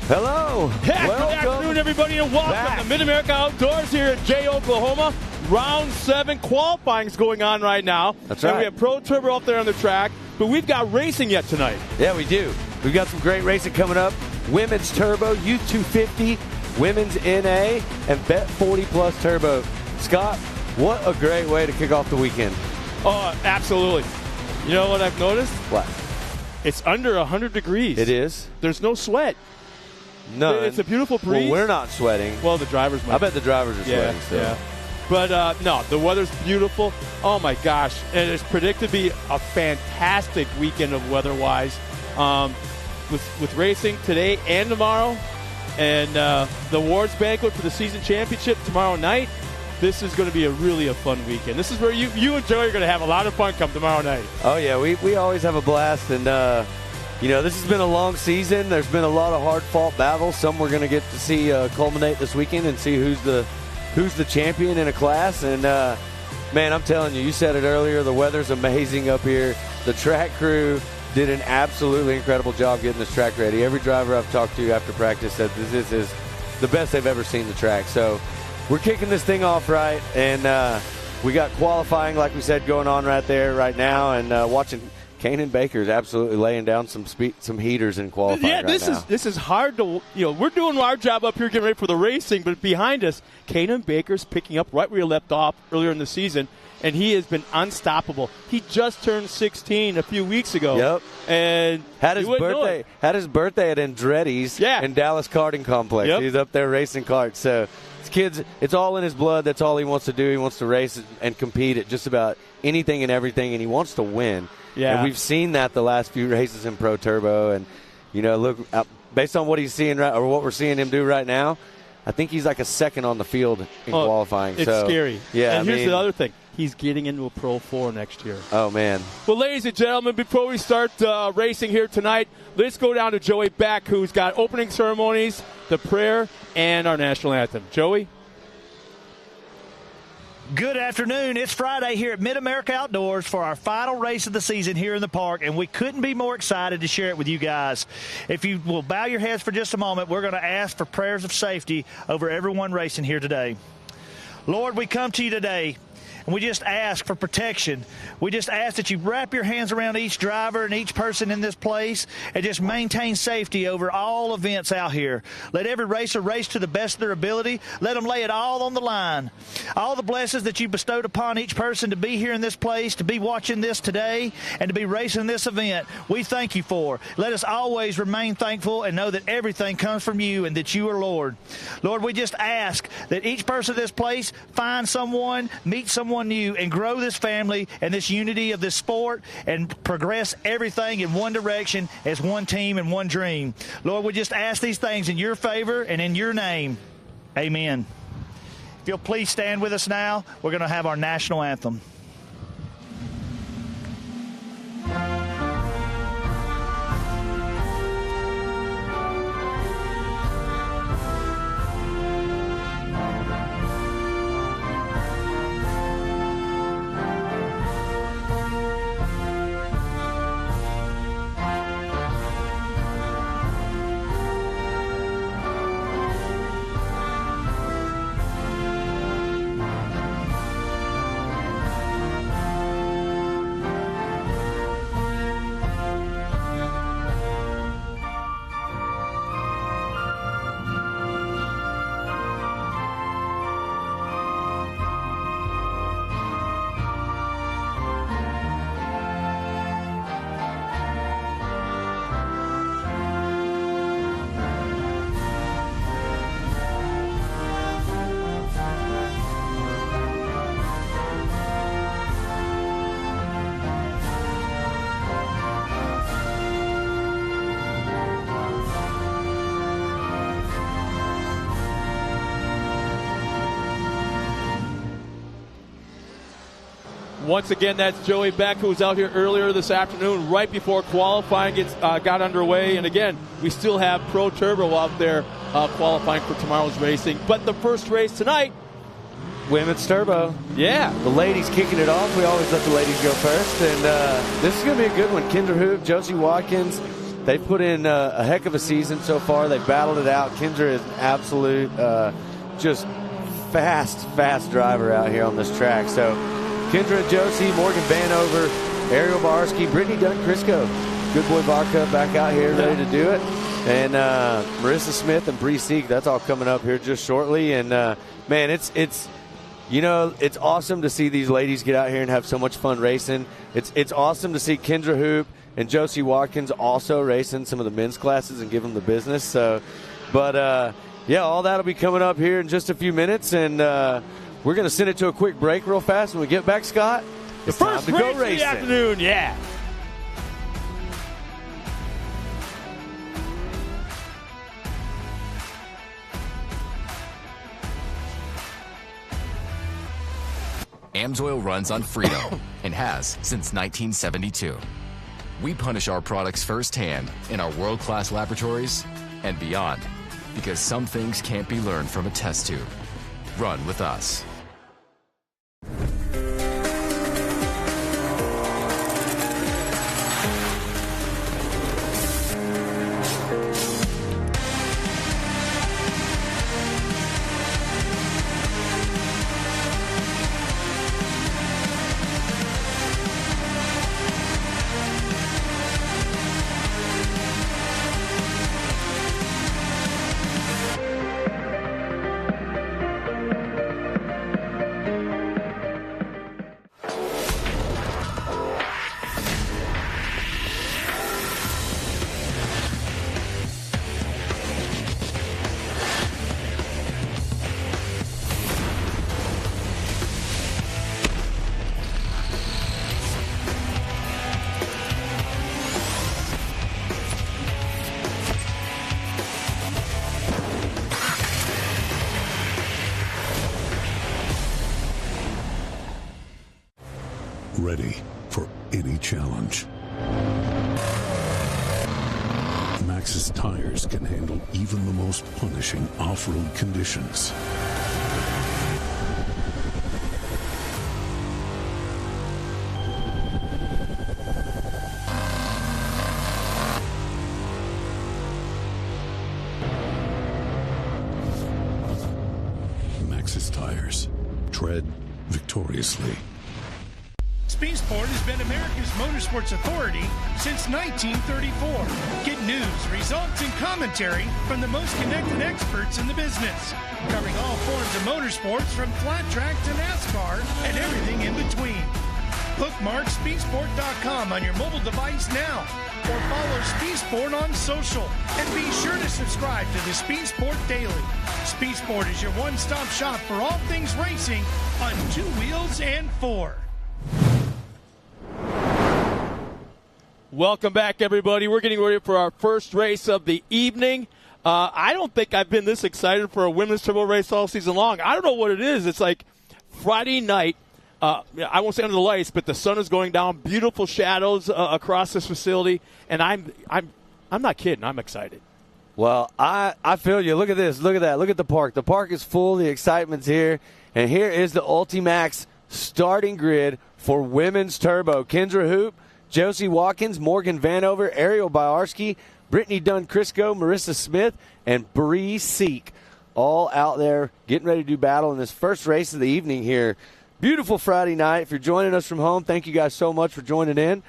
Hello. Yeah, good afternoon, everybody, and welcome to Mid-America Outdoors here in Jay, Oklahoma. Round 7 qualifying is going on right now. That's right. And we have Pro Turbo up there on the track, but we've got racing yet tonight. Yeah, we do. We've got some great racing coming up. Women's Turbo, U250, Women's NA, and Bet 40 Plus Turbo. Scott, what a great way to kick off the weekend. Oh, absolutely. You know what I've noticed? What? It's under 100 degrees. It is? There's no sweat. None. It's a beautiful breeze. Well, we're not sweating. Well, the drivers might. I bet the drivers are sweating still. Yeah. But, no, the weather's beautiful. Oh, my gosh. And it's predicted to be a fantastic weekend of weather-wise with racing today and tomorrow. And the awards banquet for the season championship tomorrow night. This is going to be a fun weekend. This is where you and Joey are going to have a lot of fun come tomorrow night. Oh, yeah. We always have a blast. And, this has been a long season. There's been a lot of hard-fought battles. Some we're going to get to see culminate this weekend and see who's the champion in a class. And, man, I'm telling you, you said it earlier, the weather's amazing up here. The track crew did an absolutely incredible job getting this track ready. Every driver I've talked to after practice said this is the best they've ever seen the track. So we're kicking this thing off right, and we got qualifying, like we said, going on right there right now, and watching Kanan Baker's absolutely laying down some heaters in qualifying right now. This is hard to, we're doing our job up here getting ready for the racing, but behind us, Kanan Baker's picking up right where he left off earlier in the season, and he has been unstoppable. He just turned 16 a few weeks ago. Yep. And had his birthday at Andretti's in Dallas Karting Complex. Yep. He's up there racing karts. So this kid's, it's all in his blood. That's all he wants to do. He wants to race and compete at just about anything and everything, and he wants to win. Yeah. And we've seen that the last few races in Pro Turbo. And, look, based on what he's seeing or what we're seeing him do right now, I think he's like a second on the field in qualifying. It's scary. Yeah, and here's the other thing. He's getting into a Pro 4 next year. Oh, man. Well, ladies and gentlemen, before we start racing here tonight, let's go down to Joey Beck, who's got opening ceremonies, the prayer, and our national anthem. Joey? Good afternoon. It's Friday here at Mid-America Outdoors for our final race of the season here in the park, and we couldn't be more excited to share it with you guys. If you will bow your heads for just a moment, we're going to ask for prayers of safety over everyone racing here today. Lord, we come to you today, and we just ask for protection. We just ask that you wrap your hands around each driver and each person in this place and just maintain safety over all events out here. Let every racer race to the best of their ability. Let them lay it all on the line. All the blessings that you bestowed upon each person to be here in this place, to be watching this today, and to be racing this event, we thank you for. Let us always remain thankful and know that everything comes from you and that you are Lord. Lord, we just ask that each person in this place find someone, meet someone new, and grow this family and this unity of this sport and progress everything in one direction as one team and one dream. Lord, we just ask these things in your favor and in your name. Amen. If you'll please stand with us now, we're going to have our national anthem. Once again, that's Joey Beck, who was out here earlier this afternoon, right before qualifying got underway. And again, we still have Pro Turbo out there qualifying for tomorrow's racing. But the first race tonight, Women's Turbo. Yeah. The ladies kicking it off. We always let the ladies go first. And this is going to be a good one. Kendra Hook, Josie Watkins, they've put in a heck of a season so far. They've battled it out. Kendra is an absolute just fast driver out here on this track. So Kendra and Josie, Morgan Vanover, Ariel Barski, Brittany Dunn-Crisco, Good Boy Vodka back out here ready to do it. And Marissa Smith and Bree Seek, that's all coming up here just shortly. And, man, it's awesome to see these ladies get out here and have so much fun racing. It's awesome to see Kendra Hoop and Josie Watkins also racing some of the men's classes and give them the business. So, but, yeah, all that will be coming up here in just a few minutes. And we're going to send it to a quick break real fast when we get back, Scott. It's time to go racing. The afternoon, yeah. AMSOIL runs on freedom and has since 1972. We punish our products firsthand in our world-class laboratories and beyond, because some things can't be learned from a test tube. Run with us. Ready for any challenge. Maxxis tires can handle even the most punishing off-road conditions. Maxxis tires. Tread victoriously. Speed Sport has been America's motorsports authority since 1934. Get news, results, and commentary from the most connected experts in the business, covering all forms of motorsports from flat track to NASCAR and everything in between. Bookmark speedsport.com on your mobile device now, or follow Speed Sport on social, and be sure to subscribe to the Speed Sport Daily. Speed Sport is your one-stop shop for all things racing on two wheels and four. Welcome back, everybody. We're getting ready for our first race of the evening. I don't think I've been this excited for a women's turbo race all season long. I don't know what it is. It's like Friday night. I won't say under the lights, but the sun is going down. Beautiful shadows across this facility, and I'm not kidding. I'm excited. Well, I feel you. Look at this. Look at that. Look at the park. The park is full. The excitement's here, and here is the Ultimax starting grid for women's turbo. Kendra Hoop, Josie Watkins, Morgan Vanover, Ariel Biarski, Brittany Dunn-Crisco, Marissa Smith, and Bree Seek, all out there getting ready to do battle in this first race of the evening here. Beautiful Friday night. If you're joining us from home, thank you guys so much for joining in.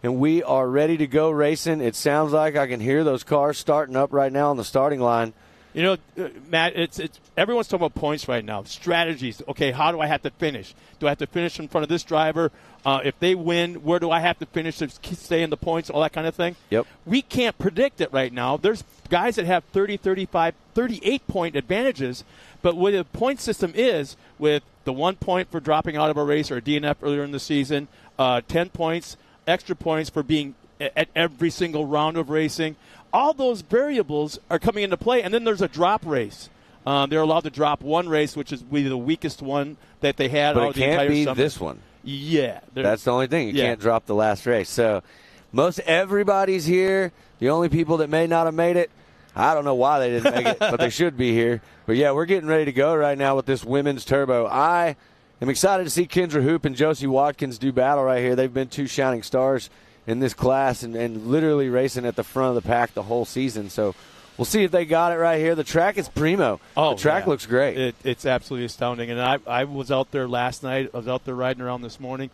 And we are ready to go racing. It sounds like I can hear those cars starting up right now on the starting line. You know, Matt, it's everyone's talking about points right now. Strategies. Okay, how do I have to finish? Do I have to finish in front of this driver? If they win, where do I have to finish to stay in the points, all that kind of thing? Yep. We can't predict it right now. There's guys that have 30, 35, 38-point advantages, but what the point system is, with the 1 point for dropping out of a race or a DNF earlier in the season, 10 points, extra points for being at every single round of racing, all those variables are coming into play. And then there's a drop race. They're allowed to drop one race, which is really the weakest one that they had. But it can't be this one. Yeah. That's the only thing. You can't drop the last race. So most everybody's here. The only people that may not have made it, I don't know why they didn't make it, but they should be here. But, yeah, we're getting ready to go right now with this women's turbo. I am excited to see Kendra Hoop and Josie Watkins do battle right here. They've been two shining stars in this class and literally racing at the front of the pack the whole season. So we'll see if they got it right here. The track is primo. The track looks great. It's absolutely astounding. And I was out there last night. I was out there riding around this morning.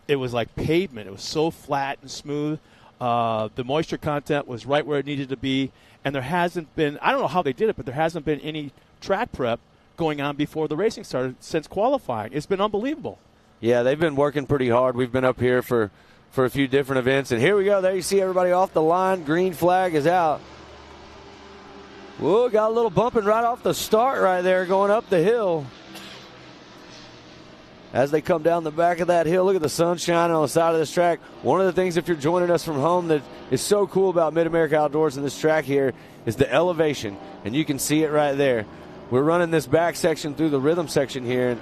It was like pavement. It was so flat and smooth. The moisture content was right where it needed to be. And there hasn't been – I don't know how they did it, but there hasn't been any track prep going on before the racing started since qualifying. It's been unbelievable. Yeah, they've been working pretty hard. We've been up here for a few different events. And here we go. There you see everybody off the line. Green flag is out. Whoa, got a little bumping right off the start right there going up the hill. As they come down the back of that hill, look at the sun shining on the side of this track. One of the things, if you're joining us from home, that is so cool about Mid-America Outdoors and this track here is the elevation, and you can see it right there. We're running this back section through the rhythm section here, and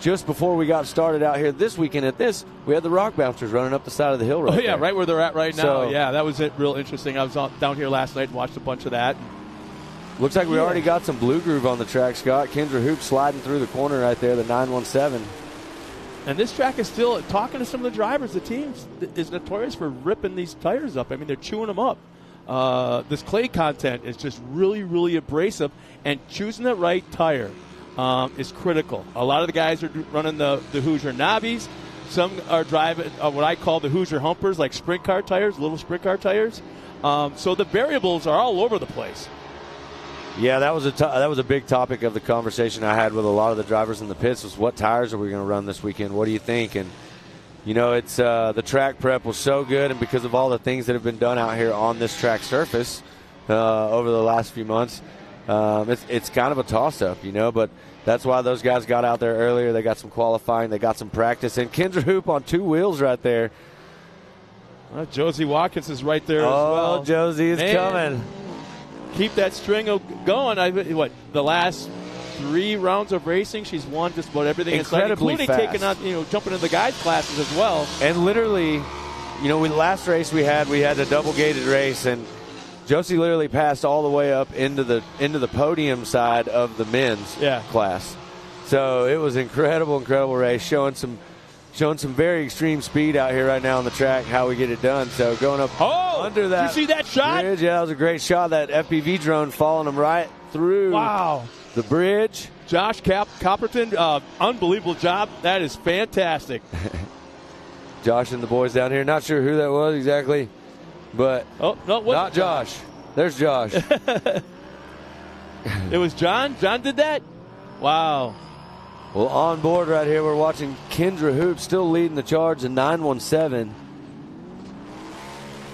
just before we got started out here this weekend at this, we had the rock bouncers running up the side of the hill right there. Right where they're at right now. So, yeah, that was real interesting. I was down here last night and watched a bunch of that. Looks like we already got some blue groove on the track, Scott. Kendra Hoop sliding through the corner right there, the 917. And this track is still, talking to some of the drivers, the team is notorious for ripping these tires up. I mean, they're chewing them up. This clay content is just really, really abrasive, and choosing the right tire is critical. A lot of the guys are running the Hoosier Nobbies. Some are driving what I call the Hoosier Humpers, like sprint car tires, little sprint car tires. So the variables are all over the place. Yeah, that was a big topic of the conversation I had with a lot of the drivers in the pits was what tires are we going to run this weekend? What do you think? And, it's the track prep was so good, and because of all the things that have been done out here on this track surface over the last few months, it's kind of a toss-up, but that's why those guys got out there earlier. They got some qualifying. They got some practice. And Kendra Hoop on two wheels right there. Josie Watkins is right there as well. Oh, Josie is coming. Keep that string going. The last 3 rounds of racing, she's won just about everything, including fast. Taking on, jumping in the guys classes as well. And literally, last race we had a double gated race, and Josie literally passed all the way up into the podium side of the men's class. So it was incredible race, showing some very extreme speed out here right now on the track, how we get it done. So going up under that. Did you see that shot? Bridge, yeah, that was a great shot. That FPV drone following them right through the bridge. Josh Copperton, unbelievable job. That is fantastic. Josh and the boys down here. Not sure who that was exactly, but not Josh. There's Josh. It was John? John did that? Wow. Well, on board right here, we're watching Kendra Hoop still leading the charge in 917.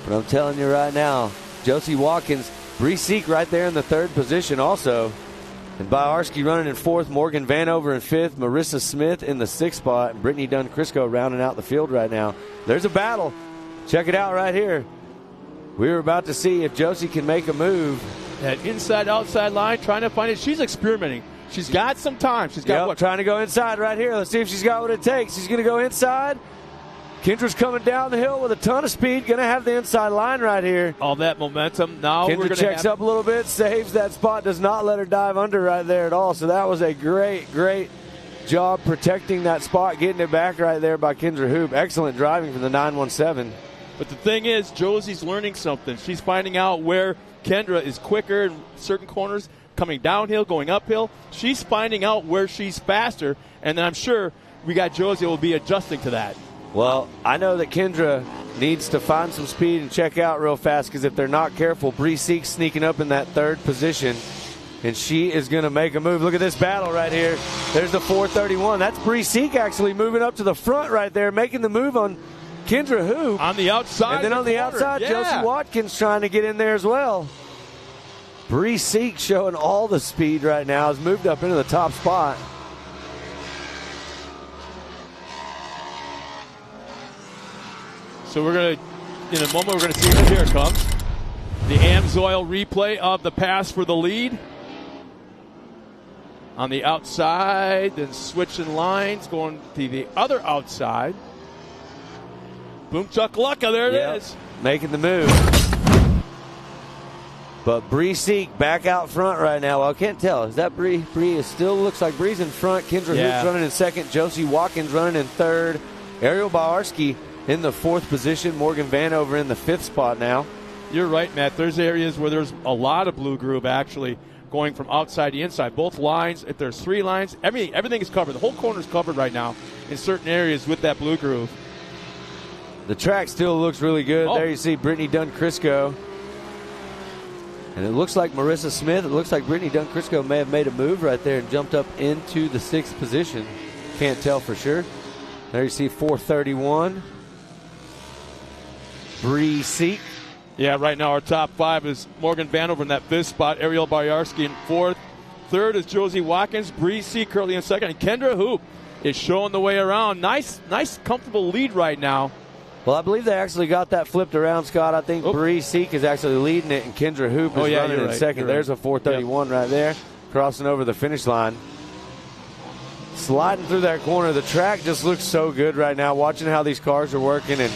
But I'm telling you right now, Josie Watkins, Bree Seek right there in the 3rd position also. And Biarski running in 4th, Morgan Vanover in 5th, Marissa Smith in the 6th spot, and Brittany Dunn-Crisco rounding out the field right now. There's a battle. Check it out right here. We were about to see if Josie can make a move. That inside-outside line, trying to find it. She's experimenting. She's got some time. She's got trying to go inside right here. Let's see if she's got what it takes. She's going to go inside. Kendra's coming down the hill with a ton of speed. Going to have the inside line right here. All that momentum. Now Kendra checks up a little bit, saves that spot, does not let her dive under right there at all. So that was a great job protecting that spot, getting it back right there by Kendra Hoop. Excellent driving from the 917. But the thing is, Josie's learning something. She's finding out where Kendra is quicker in certain corners, coming downhill, going uphill. She's finding out where she's faster, and I'm sure we got Josie will be adjusting to that. Well, I know that Kendra needs to find some speed and check out real fast, because if they're not careful, Bree Seek's sneaking up in that 3rd position, and she is going to make a move. Look at this battle right here. There's the 431. That's Bree Seek actually moving up to the front right there, making the move on Kendra Hoop. On the outside. And then on the outside, Josie Watkins trying to get in there as well. Bree Seek showing all the speed right now, has moved up into the top spot. So we're going to, in a moment, we're going to see it. Here it comes. The Amsoil replay of the pass for the lead. On the outside, then switching lines, going to the other outside. Boom chakalaka, there it is. Making the move. But Bree Seek back out front right now. Well, I can't tell. Is that Bree? Bree still looks like Bree's in front. Kendra Hoop's running in 2nd. Josie Watkins running in 3rd. Ariel Biarski in the 4th position. Morgan Vanover in the 5th spot now. You're right, Matt. There's areas where there's a lot of blue groove actually going from outside to inside. Both lines, if there's 3 lines, everything is covered. The whole corner is covered right now in certain areas with that blue groove. The track still looks really good. Oh. There you see Brittany Dunn-Crisco. And it looks like Marissa Smith. It looks like Brittany Dunn-Crisco may have made a move right there and jumped up into the 6th position. Can't tell for sure. There you see 431. Bree Seek. Yeah, right now our top 5 is Morgan Vanover in that 5th spot, Ariel Boyarsky in 4th. 3rd is Josie Watkins, Bree Seek currently in 2nd, and Kendra Hoop is showing the way around. Nice, comfortable lead right now. Well, I believe they actually got that flipped around, Scott. I think Bree Seek is actually leading it, and Kendra Hoop is running in 2nd. There's a 431 right there, crossing over the finish line. Sliding through that corner. The track just looks so good right now, watching how these cars are working, and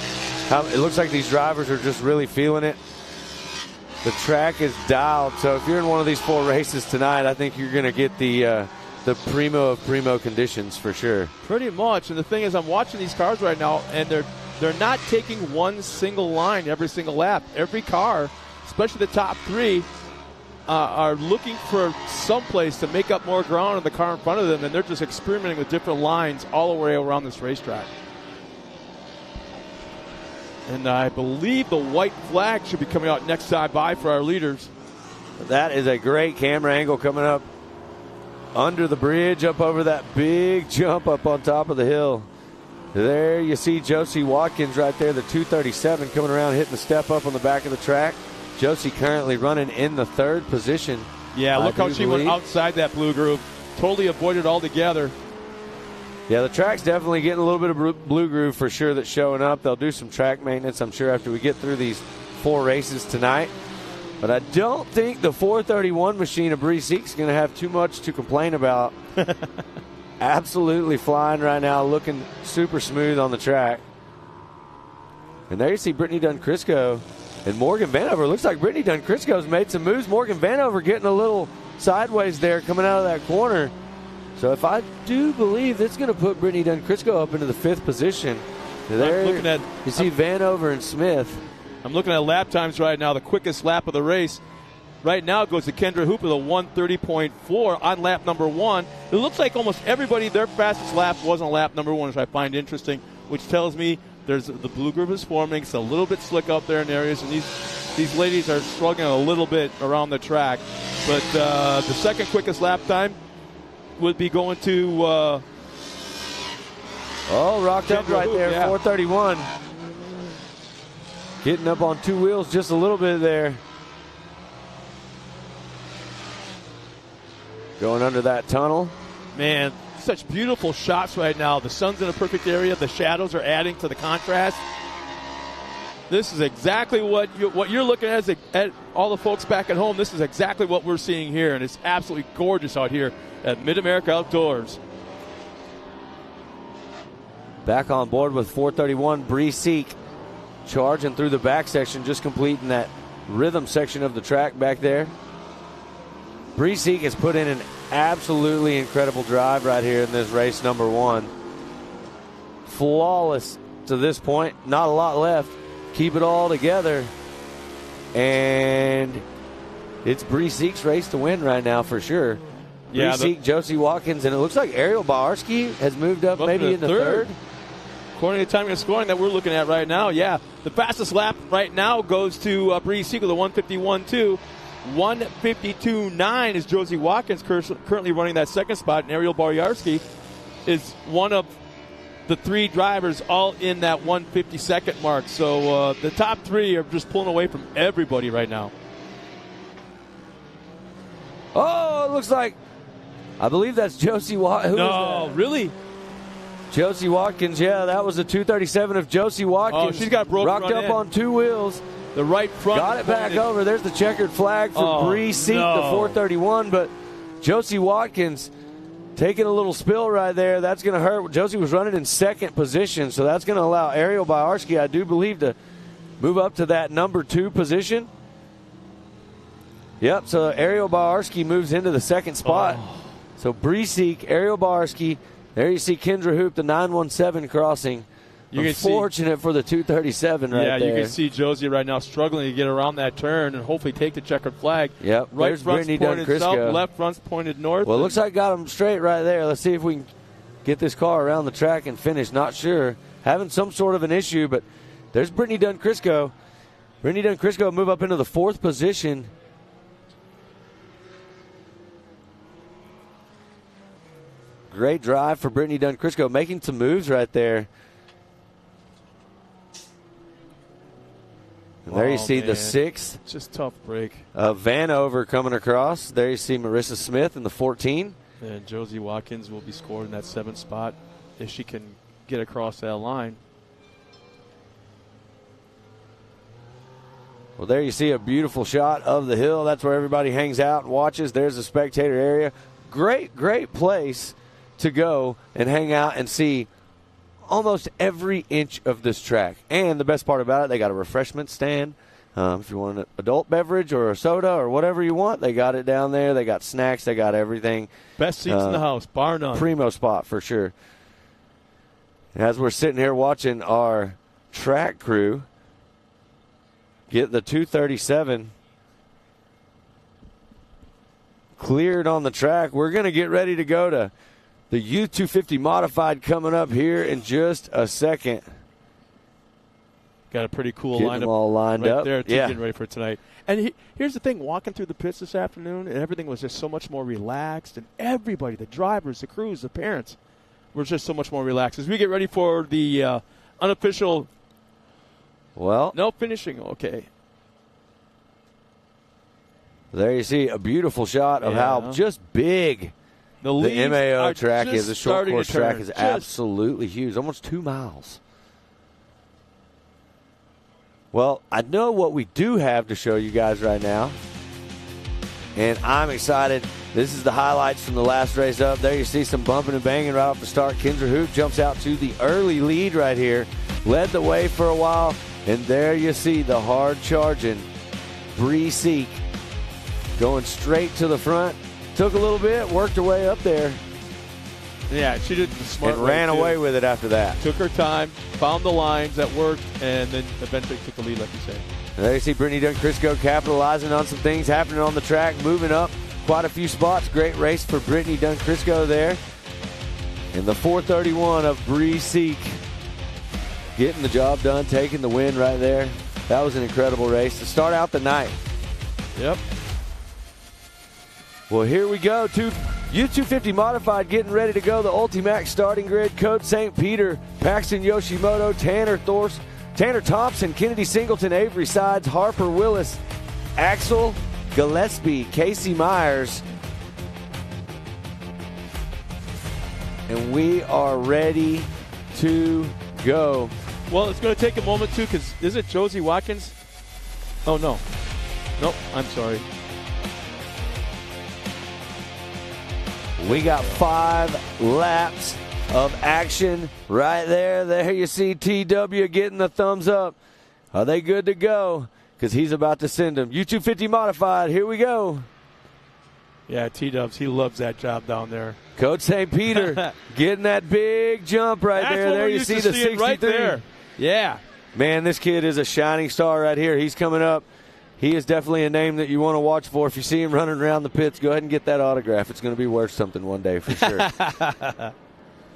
how it looks like these drivers are just really feeling it. The track is dialed, so if you're in one of these 4 races tonight, I think you're going to get the primo of primo conditions for sure. Pretty much, and the thing is, I'm watching these cars right now, and they're not taking one single line every single lap. Every car, especially the top 3, are looking for someplace to make up more ground in the car in front of them, and they're just experimenting with different lines all the way around this racetrack. And I believe the white flag should be coming out next time by for our leaders. That is a great camera angle coming up under the bridge, up over that big jump up on top of the hill. There you see Josie Watkins right there, the 237 coming around, hitting the step up on the back of the track. Josie currently running in the 3rd position. Yeah, look how she went outside that blue groove. Totally avoided altogether. Yeah, the track's definitely getting a little bit of blue groove for sure that's showing up. They'll do some track maintenance, I'm sure, after we get through these 4 races tonight. But I don't think the 431 machine of Bree Seek's going to have too much to complain about. Absolutely flying right now, looking super smooth on the track. And there you see Brittany Dunn-Crisco and Morgan Vanover. Looks like Brittany Dunn-Crisco's made some moves. Morgan Vanover getting a little sideways there coming out of that corner. So if I do believe it's going to put Brittany Dunn-Crisco up into the 5th position. There you see Vanover and Smith. I'm looking at lap times right now, the quickest lap of the race. Right now it goes to Kendra Hoop with a 1:30.4 on lap number 1. It looks like almost everybody, their fastest lap was on lap number 1, which I find interesting, which tells me the blue groove is forming. It's a little bit slick up there in areas, and these ladies are struggling a little bit around the track. But the second quickest lap time would be going to rocked up right there, yeah. 431. Getting up on 2 wheels just a little bit there. Going under that tunnel. Man, such beautiful shots right now. The sun's in a perfect area. The shadows are adding to the contrast. This is exactly what you're looking at all the folks back at home. This is exactly what we're seeing here, and it's absolutely gorgeous out here at Mid-America Outdoors. Back on board with 431, Bree Seek charging through the back section, just completing that rhythm section of the track back there. Bree Seek has put in an absolutely incredible drive right here in this race number 1. Flawless to this point. Not a lot left. Keep it all together. And it's Bree Seek's race to win right now for sure. Bree Seek, Josie Watkins, and it looks like Ariel Boyarsky has moved up maybe into 3rd. According to the timing and scoring that we're looking at right now, yeah. The fastest lap right now goes to Bree Seek with a 151.2. 152.9 is Josie Watkins currently running that 2nd spot, and Ariel Boyarsky is one of the 3 drivers all in that 152nd mark. So the top 3 are just pulling away from everybody right now. Oh, it looks like, I believe that's Josie Watkins. No, really? Josie Watkins, yeah, that was a 237 of Josie Watkins. Oh, she's got broken rocked up on 2 wheels. The right front. Got it back over. There's the checkered flag for Bree Seek, the 431. But Josie Watkins taking a little spill right there. That's going to hurt. Josie was running in 2nd position, so that's going to allow Ariel Boyarsky, I do believe, to move up to that number 2 position. Yep, so Ariel Boyarsky moves into the 2nd spot. So Bree Seek, Ariel Boyarsky. There you see Kendra Hoop, the 917 crossing. Unfortunate for the 237 right there. Yeah, you can see Josie right now struggling to get around that turn and hopefully take the checkered flag. Yep, right there's front's Brittany pointed Dunn-Crisco. south, left front's pointed north. Well, it looks like got him straight right there. Let's see if we can get this car around the track and finish. Not sure. Having some sort of an issue, but there's Brittany Dunn-Crisco. Brittany Dunn-Crisco move up into the 4th position. Great drive for Brittany Dunn-Crisco, making some moves right there. And there you see the 6th. Just tough break. Vanover coming across. There you see Marissa Smith in the 14. And Josie Watkins will be scored in that 7th spot if she can get across that line. Well, there you see a beautiful shot of the hill. That's where everybody hangs out and watches. There's the spectator area. Great, great place to go and hang out and see almost every inch of this track. And the best part about it, they got a refreshment stand. If you want an adult beverage or a soda or whatever you want, they got it down there. They got snacks. They got everything. Best seats in the house, bar none. Primo spot for sure. As we're sitting here watching our track crew get the 237 cleared on the track, we're going to get ready to go to the U250 Modified coming up here in just a second. Got a pretty cool Getting lineup them all lined right up. there, Yeah. getting ready for tonight. And here's the thing, walking through the pits this afternoon, and everything was just so much more relaxed, and everybody, the drivers, the crews, the parents, were just so much more relaxed. As we get ready for the unofficial finishing, okay. There you see a beautiful shot of how just big the MAO track is. The short course track is absolutely huge, almost 2 miles. Well, I know what we do have to show you guys right now, and I'm excited. This is the highlights from the last race up. There you see some bumping and banging right off the start. Kendra Hoop jumps out to the early lead right here, led the way for a while, and there you see the hard-charging Bree Seek going straight to the front. Took a little bit, worked her way up there. Yeah, she did the smart and ran away with it after that. Took her time, found the lines that worked, and then eventually took the lead, like you said. And there you see Brittany Dunn-Crisco capitalizing on some things happening on the track, moving up quite a few spots. Great race for Brittany Dunn-Crisco there. And the 431 of Bree Seek getting the job done, taking the win right there. That was an incredible race to start out the night. Yep. Well, here we go. U250 Modified getting ready to go. The Ultimax starting grid. Code St. Peter, Paxton Yoshimoto, Tanner Thompson, Kennedy Singleton, Avery Sides, Harper Willis, Axel Gillespie, Casey Myers. And we are ready to go. Well, it's going to take a moment, too, because is it Josie Watkins? Oh, no. Nope, I'm sorry. We got 5 laps of action right there. There you see TW getting the thumbs up. Are they good to go? Because he's about to send them. U250 Modified, here we go. Yeah, T-Dubs, he loves that job down there. Coach St. Peter getting that big jump right there. There you see the 63. Right there. Yeah. Man, this kid is a shining star right here. He's coming up. He is definitely a name that you want to watch for. If you see him running around the pits, go ahead and get that autograph. It's going to be worth something one day for sure.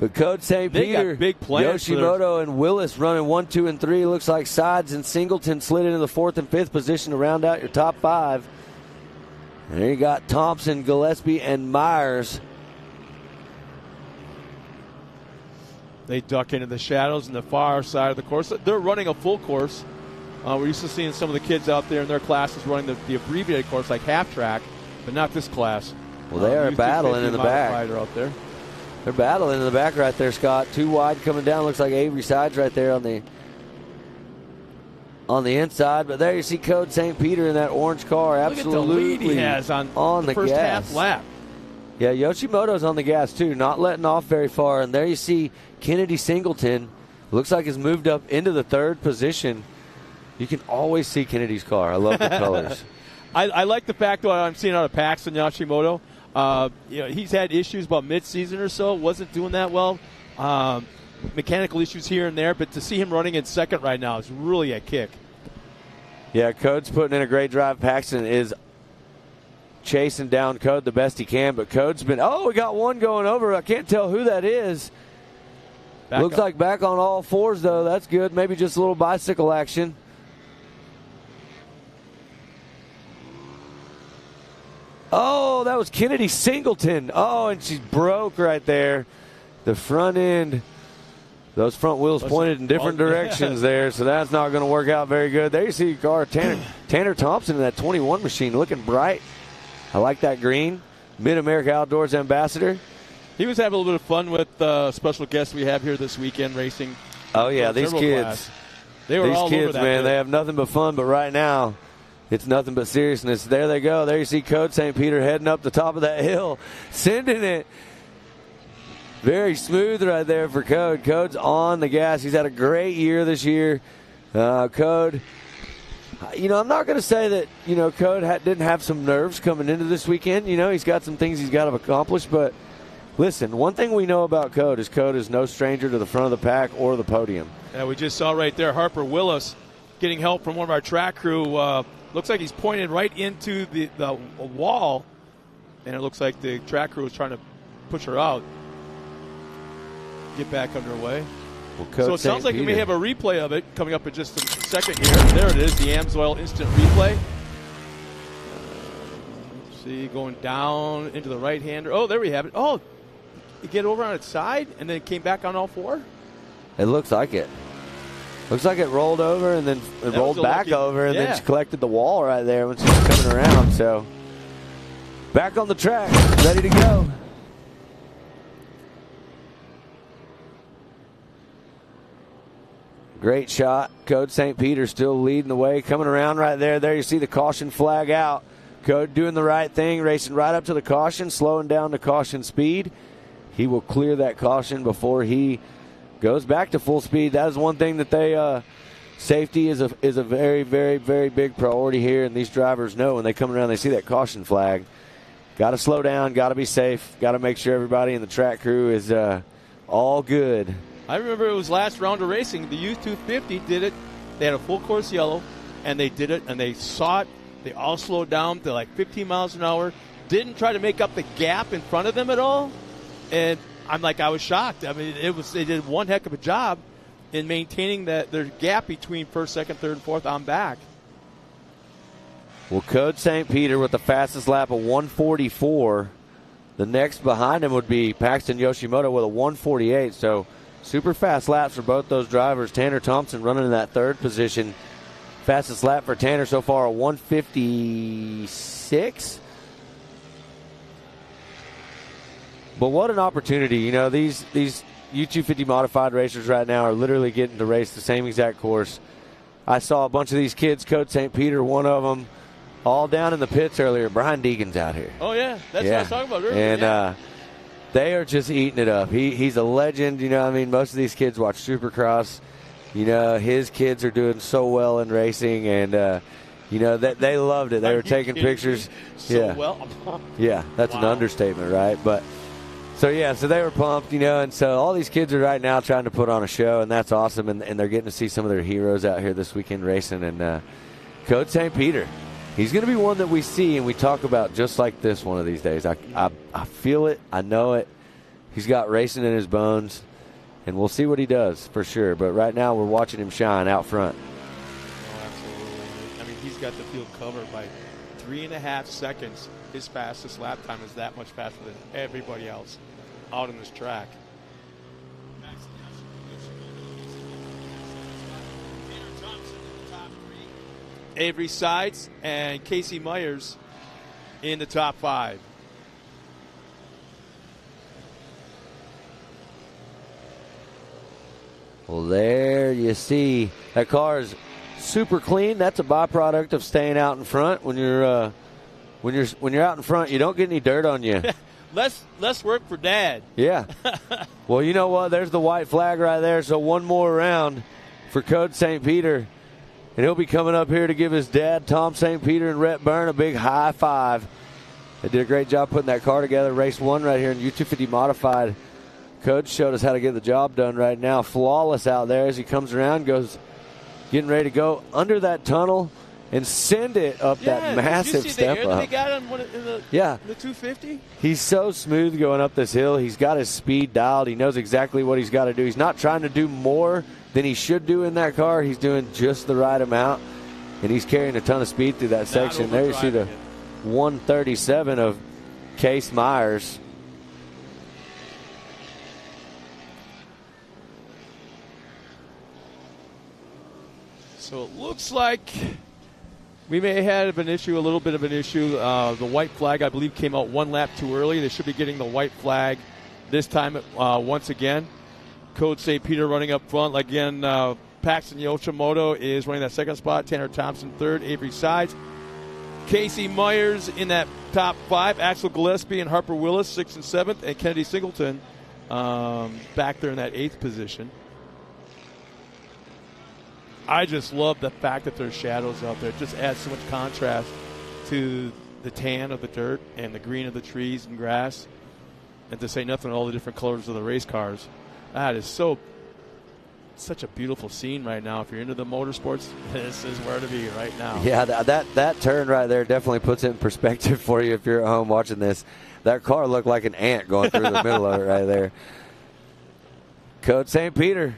But Coach St. Peter, big plans Yoshimoto, and Willis running 1, 2, and 3. Looks like Sides and Singleton slid into the 4th and 5th position to round out your top 5. And there you got Thompson, Gillespie, and Myers. They duck into the shadows in the far side of the course. They're running a full course. We're used to seeing some of the kids out there in their classes running the abbreviated course like half track, but not this class. Well, they are battling in the back. Out there. They're battling in the back right there, Scott. 2 wide coming down. Looks like Avery Sides right there on the inside. But there you see Code St. Peter in that orange car. Absolutely. Look at the lead he has on the first gas. half lap. Yeah, Yoshimoto's on the gas too, not letting off very far. And there you see Kennedy Singleton. Looks like has moved up into the 3rd position. You can always see Kennedy's car. I love the colors. I like the fact that I'm seeing out of Paxton Yoshimoto. He's had issues about mid-season or so. Wasn't doing that well. mechanical issues here and there, but to see him running in second right now is really a kick. Yeah, Code's putting in a great drive. Paxton is chasing down Code the best he can, but Code's been, we got one going over. I can't tell who that is. Looks like back on all fours, though. That's good. Maybe just a little bicycle action. Oh, that was Kennedy Singleton. Oh, and she broke right there. The front end, those front wheels pointed in different directions there, so that's not going to work out very good. There you see your car, Tanner Thompson in that 21 machine looking bright. I like that green. Mid-America Outdoors ambassador. He was having a little bit of fun with the special guests we have here this weekend racing. Oh, yeah, these kids. They were all over that. These kids, man, they have nothing but fun, but right now it's nothing but seriousness. There they go. There you see Code St. Peter heading up the top of that hill, sending it. Very smooth right there for Code. Code's on the gas. He's had a great year this year. Code, I'm not going to say that, Code didn't have some nerves coming into this weekend. He's got some things he's got to accomplish. But, listen, one thing we know about Code is no stranger to the front of the pack or the podium. Yeah, we just saw right there Harper Willis getting help from one of our track crew. Looks like he's pointed right into the wall, and it looks like the track crew was trying to push her out. Get back underway. So it sounds like we may have a replay of it coming up in just a second here. There it is, the AMSOIL instant replay. See, going down into the right-hander. Oh, there we have it. Oh, it get over on its side and then it came back on all four? It looks like it. Looks like it rolled over and then it rolled back over and then she collected the wall right there when she was coming around. So back on the track, ready to go. Great shot. Code St. Peter still leading the way. Coming around right there. There you see the caution flag out. Code doing the right thing, racing right up to the caution, slowing down to caution speed. He will clear that caution before he goes back to full speed. That is one thing that they safety is a very, very, very big priority here, and these drivers know when they come around, they see that caution flag. Got to slow down, got to be safe, got to make sure everybody in the track crew is all good. I remember it was last round of racing. The Youth 250 did it. They had a full course yellow, and they did it, and they saw it. They all slowed down to like 15 miles an hour. Didn't try to make up the gap in front of them at all. And I was shocked. I mean, they did one heck of a job in maintaining their gap between first, second, third, and fourth on back. Well, Code St. Peter with the fastest lap of 144. The next behind him would be Paxton Yoshimoto with a 148. So super fast laps for both those drivers. Tanner Thompson running in that third position. Fastest lap for Tanner so far, a 156. But what an opportunity. These U250 modified racers right now are literally getting to race the same exact course. I saw a bunch of these kids, Code St. Peter, one of them, all down in the pits earlier. Brian Deegan's out here. Oh, yeah. That's what I was talking about earlier. And they are just eating it up. He's a legend. Most of these kids watch Supercross. His kids are doing so well in racing, and they loved it. They were taking pictures. Well. Yeah, that's an understatement, right? But so they were pumped, and so all these kids are right now trying to put on a show, and that's awesome. And they're getting to see some of their heroes out here this weekend racing. And Code St. Peter, he's going to be one that we see and we talk about just like this one of these days. I feel it. I know it. He's got racing in his bones. And we'll see what he does for sure. But right now we're watching him shine out front. Oh, absolutely. I mean, he's got the field covered by 3.5 seconds. His fastest lap time is that much faster than everybody else out on this track. Avery Sides and Casey Myers in the top 5. Well, there you see that car is super clean. That's a byproduct of staying out in front. When you're out in front, you don't get any dirt on you. Less work for Dad. Yeah. Well, you know what? There's the white flag right there. So one more round for Code St. Peter, and he'll be coming up here to give his dad, Tom St. Peter, and Rhett Byrne a big high five. They did a great job putting that car together. Race 1 right here in U250 Modified Coach showed us how to get the job done right now. Flawless out there as he comes around, getting ready to go under that tunnel and send it up that massive step up. They got him in the 250? He's so smooth going up this hill. He's got his speed dialed. He knows exactly what he's got to do. He's not trying to do more than he should do in that car. He's doing just the right amount, and he's carrying a ton of speed through that section. There you see the 137 of Case Myers. So it looks like we may have a little bit of an issue. The white flag, I believe, came out one lap too early. They should be getting the white flag this time once again. Code St. Peter running up front. Again, Paxton Yoshimoto is running that second spot. Tanner Thompson third. Avery Sides. Casey Myers in that top 5. Axel Gillespie and Harper Willis 6th and 7th. And Kennedy Singleton back there in that 8th position. I just love the fact that there's shadows out there. It just adds so much contrast to the tan of the dirt and the green of the trees and grass. And to say nothing of all the different colors of the race cars. That is such a beautiful scene right now. If you're into the motorsports, this is where to be right now. Yeah, that turn right there definitely puts it in perspective for you if you're at home watching this. That car looked like an ant going through the middle of it right there. Code St. Peter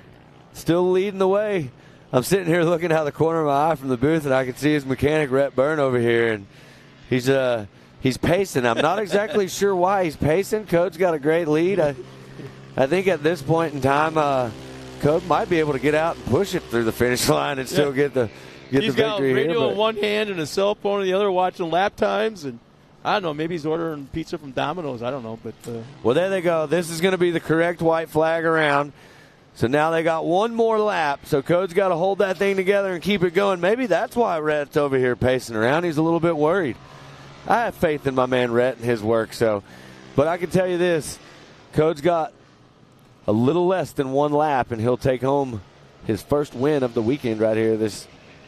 still leading the way. I'm sitting here looking out the corner of my eye from the booth, and I can see his mechanic, Rhett Byrne, over here, and he's pacing. I'm not exactly sure why he's pacing. Code's got a great lead. I think at this point in time, Code might be able to get out and push it through the finish line and still get the victory. He's got a radio here, in one hand and a cell phone in the other, watching lap times, and I don't know, maybe he's ordering pizza from Domino's. I don't know, but well, there they go. This is going to be the correct white flag around. So now they got one more lap. So Code's got to hold that thing together and keep it going. Maybe that's why Rhett's over here pacing around. He's a little bit worried. I have faith in my man Rhett and his work. But I can tell you this, Code's got a little less than one lap, and he'll take home his first win of the weekend right here, this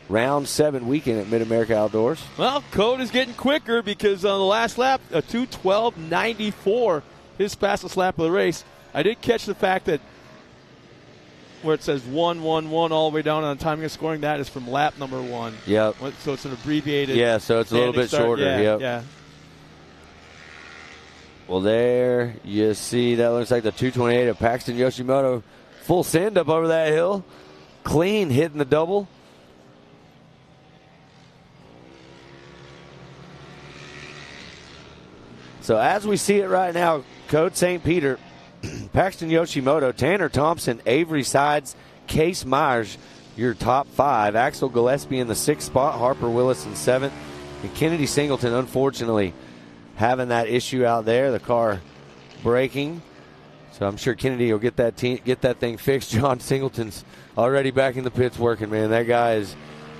round 7 weekend at Mid-America Outdoors. Well, Code is getting quicker because on the last lap, a 2:12.94, his fastest lap of the race. I did catch the fact that where it says 1:11 all the way down on timing and scoring, that is from lap number 1. Yep. So it's an abbreviated. Yeah, so it's a little bit shorter. Yeah. Well, there you see that looks like the 228 of Paxton Yoshimoto. Full send up over that hill. Clean hitting the double. So as we see it right now, Code St. Peter, Paxton Yoshimoto, Tanner Thompson, Avery Sides, Case Myers, your top 5. Axel Gillespie in the 6th spot, Harper Willis in 7th, and Kennedy Singleton, unfortunately, having that issue out there, the car breaking. So I'm sure Kennedy will get that thing fixed. John Singleton's already back in the pits working, man. That guy is,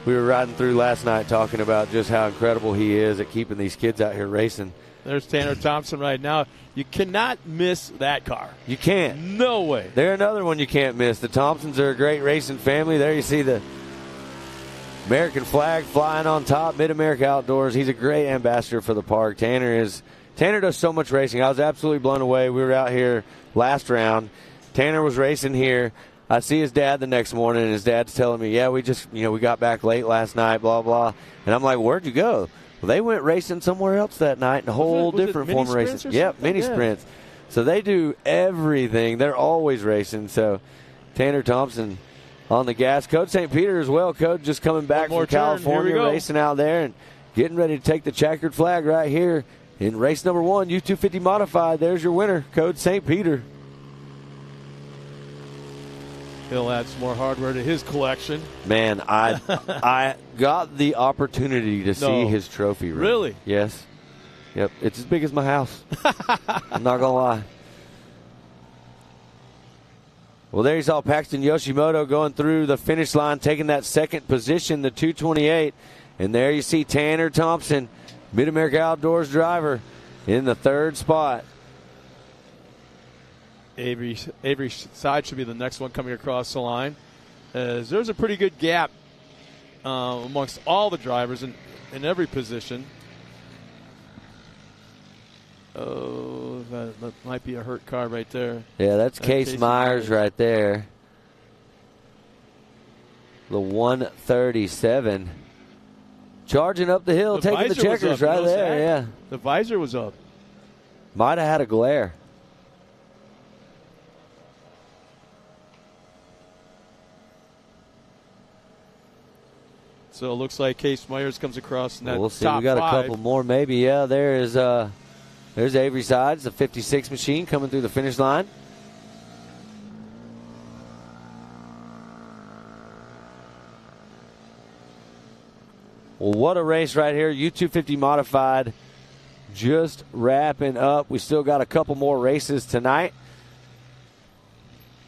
we were riding through last night talking about just how incredible he is at keeping these kids out here racing. There's Tanner Thompson right now. You cannot miss that car. You can't. No way. They're another one you can't miss. The Thompsons are a great racing family. There you see the American flag flying on top, Mid-America Outdoors. He's a great ambassador for the park. Tanner does so much racing. I was absolutely blown away. We were out here last round. Tanner was racing here. I see his dad the next morning, and his dad's telling me, yeah, we got back late last night, blah, blah. And I'm like, where'd you go? Well, they went racing somewhere else that night in a whole different form of racing. Yep, mini sprints. So they do everything. They're always racing. So Tanner Thompson on the gas. Code St. Peter as well. Code just coming back from California, racing out there and getting ready to take the checkered flag right here in race number 1, U250 Modified. There's your winner, Code St. Peter. He'll add some more hardware to his collection. Man, I got the opportunity to see his trophy room. Really? Yes. Yep. It's as big as my house. I'm not going to lie. Well, there you saw Paxton Yoshimoto going through the finish line, taking that second position, the 228. And there you see Tanner Thompson, Mid-America Outdoors driver, in the 3rd spot. Avery Side should be the next one coming across the line. There's a pretty good gap amongst all the drivers in every position. That might be a hurt car right there. Yeah, that's Case Myers right there. The 137. Charging up the hill, taking the checkers right there, yeah. The visor was up. Might have had a glare. So it looks like Case Myers comes across in that We'll see. top We got 5. a couple more maybe. Yeah, there's Avery Sides, the 56 machine coming through the finish line. Well, what a race right here. U250 Modified just wrapping up. We still got a couple more races tonight.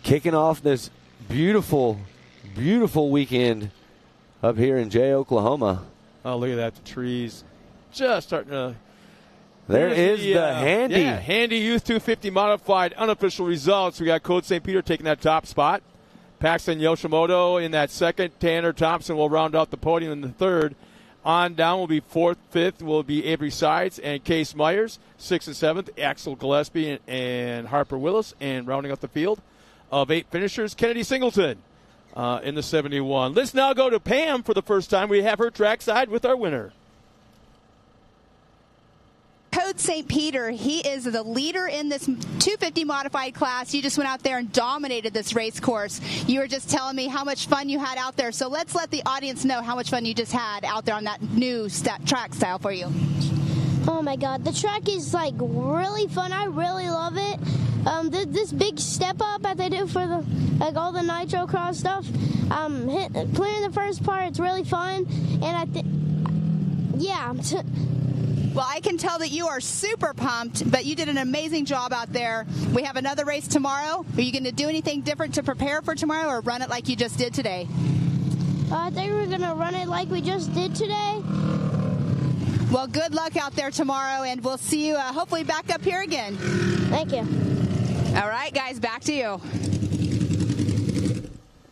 Kicking off this beautiful, beautiful weekend up here in Jay, Oklahoma. Oh, look at that. The trees just starting to. There is the Handy. Yeah, Handy Youth 250 Modified unofficial results. We got Code St. Peter taking that top spot. Paxton Yoshimoto in that second. Tanner Thompson will round out the podium in the third. On down will be 4th, 5th will be Avery Sides and Case Myers. 6th and 7th, Axel Gillespie and Harper Willis. And rounding up the field of 8 finishers, Kennedy Singleton in the 71. Let's now go to Pam for the first time. We have her trackside with our winner. Code St. Peter, he is the leader in this 250 modified class. You just went out there and dominated this race course. You were just telling me how much fun you had out there. So let's let the audience know how much fun you just had out there on that new track style for you. Oh my God, the track is like really fun. I really love it. This big step up that they do for the all the nitro cross stuff. Clearing the first part, it's really fun, and I think, yeah. Well, I can tell that you are super pumped, but you did an amazing job out there. We have another race tomorrow. Are you going to do anything different to prepare for tomorrow or run it like you just did today? I think we're going to run it like we just did today. Well, good luck out there tomorrow, and we'll see you hopefully back up here again. Thank you. All right, guys, back to you.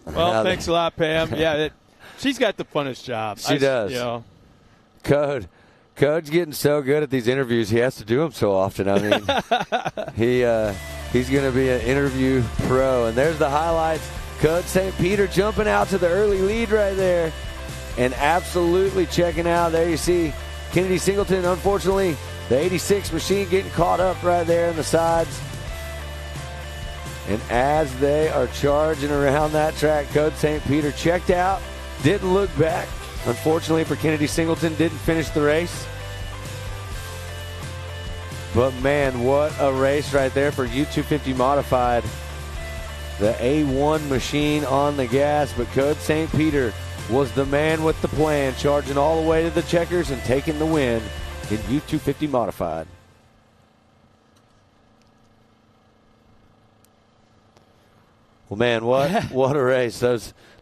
Well, thanks a lot, Pam. Yeah, she's got the funnest job. She does. You know. Code's getting so good at these interviews, he has to do them so often. I mean, he's going to be an interview pro. And there's the highlights. Code St. Peter jumping out to the early lead right there and absolutely checking out. There you see Kennedy Singleton, unfortunately, the 86 machine getting caught up right there in the sides. And as they are charging around that track, Code St. Peter checked out, didn't look back. Unfortunately for Kennedy Singleton, didn't finish the race. But, man, what a race right there for U250 Modified. The A1 machine on the gas, but Code St. Peter was the man with the plan, charging all the way to the checkers and taking the win in U250 Modified. Well, man, what a race.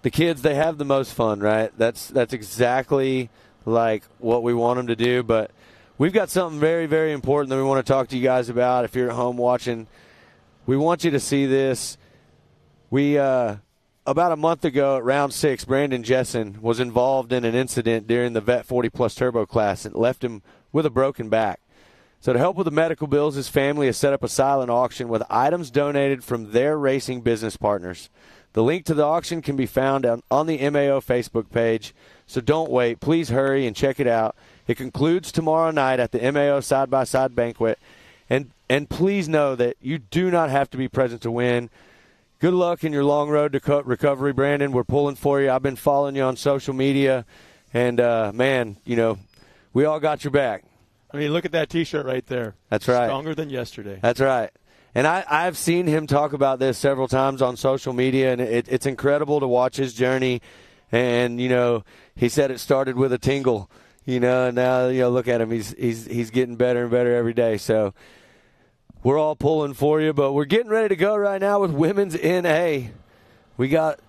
The kids, they have the most fun, right? That's exactly like what we want them to do. But we've got something very, very important that we want to talk to you guys about. If you're at home watching, we want you to see this. We about a month ago at round 6, Brandon Jessen was involved in an incident during the Vet 40 Plus Turbo class and left him with a broken back. So to help with the medical bills, his family has set up a silent auction with items donated from their racing business partners. The link to the auction can be found on the MAO Facebook page, so don't wait. Please hurry and check it out. It concludes tomorrow night at the MAO Side-by-Side Banquet. And please know that you do not have to be present to win. Good luck in your long road to recovery, Brandon. We're pulling for you. I've been following you on social media. And, man, you know, we all got your back. I mean, look at that T-shirt right there. That's right. Stronger than yesterday. That's right. And I've seen him talk about this several times on social media, and it's incredible to watch his journey. And, you know, he said it started with a tingle, you know, and now, you know, look at him. He's getting better and better every day. So we're all pulling for you, but we're getting ready to go right now with women's NA. We got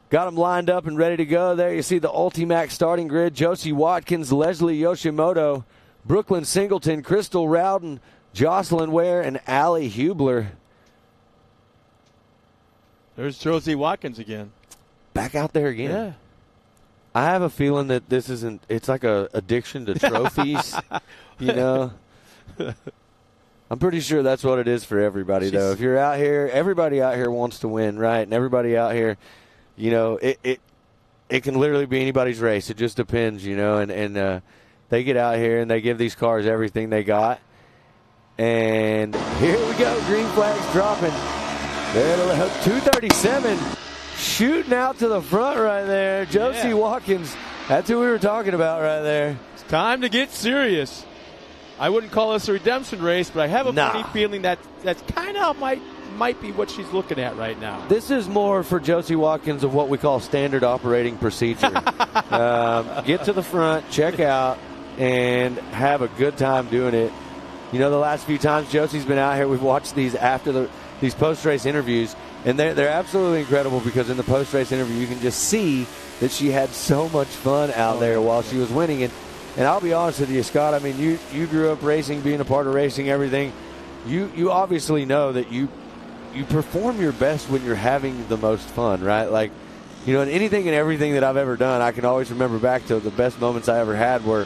them lined up and ready to go. There you see the Ultimax starting grid. Josie Watkins, Leslie Yoshimoto, Brooklyn Singleton, Crystal Rowden, Jocelyn Ware, and Allie Hubler. There's Josie Watkins again. Back out there again. Yeah. I have a feeling that this isn't – it's like a addiction to trophies, you know. I'm pretty sure that's what it is for everybody, though. If you're out here, everybody out here wants to win, right? And everybody out here, you know, it can literally be anybody's race. It just depends, you know. And they get out here and they give these cars everything they got. And here we go. Green flag's dropping. There, 237 shooting out to the front right there. Josie Watkins, that's who we were talking about right there. It's time to get serious. I wouldn't call this a redemption race, but I have a funny feeling that's kind of might be what she's looking at right now. This is more for Josie Watkins of what we call standard operating procedure. Get to the front, check out, and have a good time doing it. You know, the last few times Josie's been out here, we've watched these these post-race interviews, and they're absolutely incredible because in the post-race interview you can just see that she had so much fun out there while she was winning it. And I'll be honest with you, Scott, I mean, you grew up racing, being a part of racing, everything. You obviously know that you perform your best when you're having the most fun, right? Like, you know, in anything and everything that I've ever done, I can always remember back to the best moments I ever had where,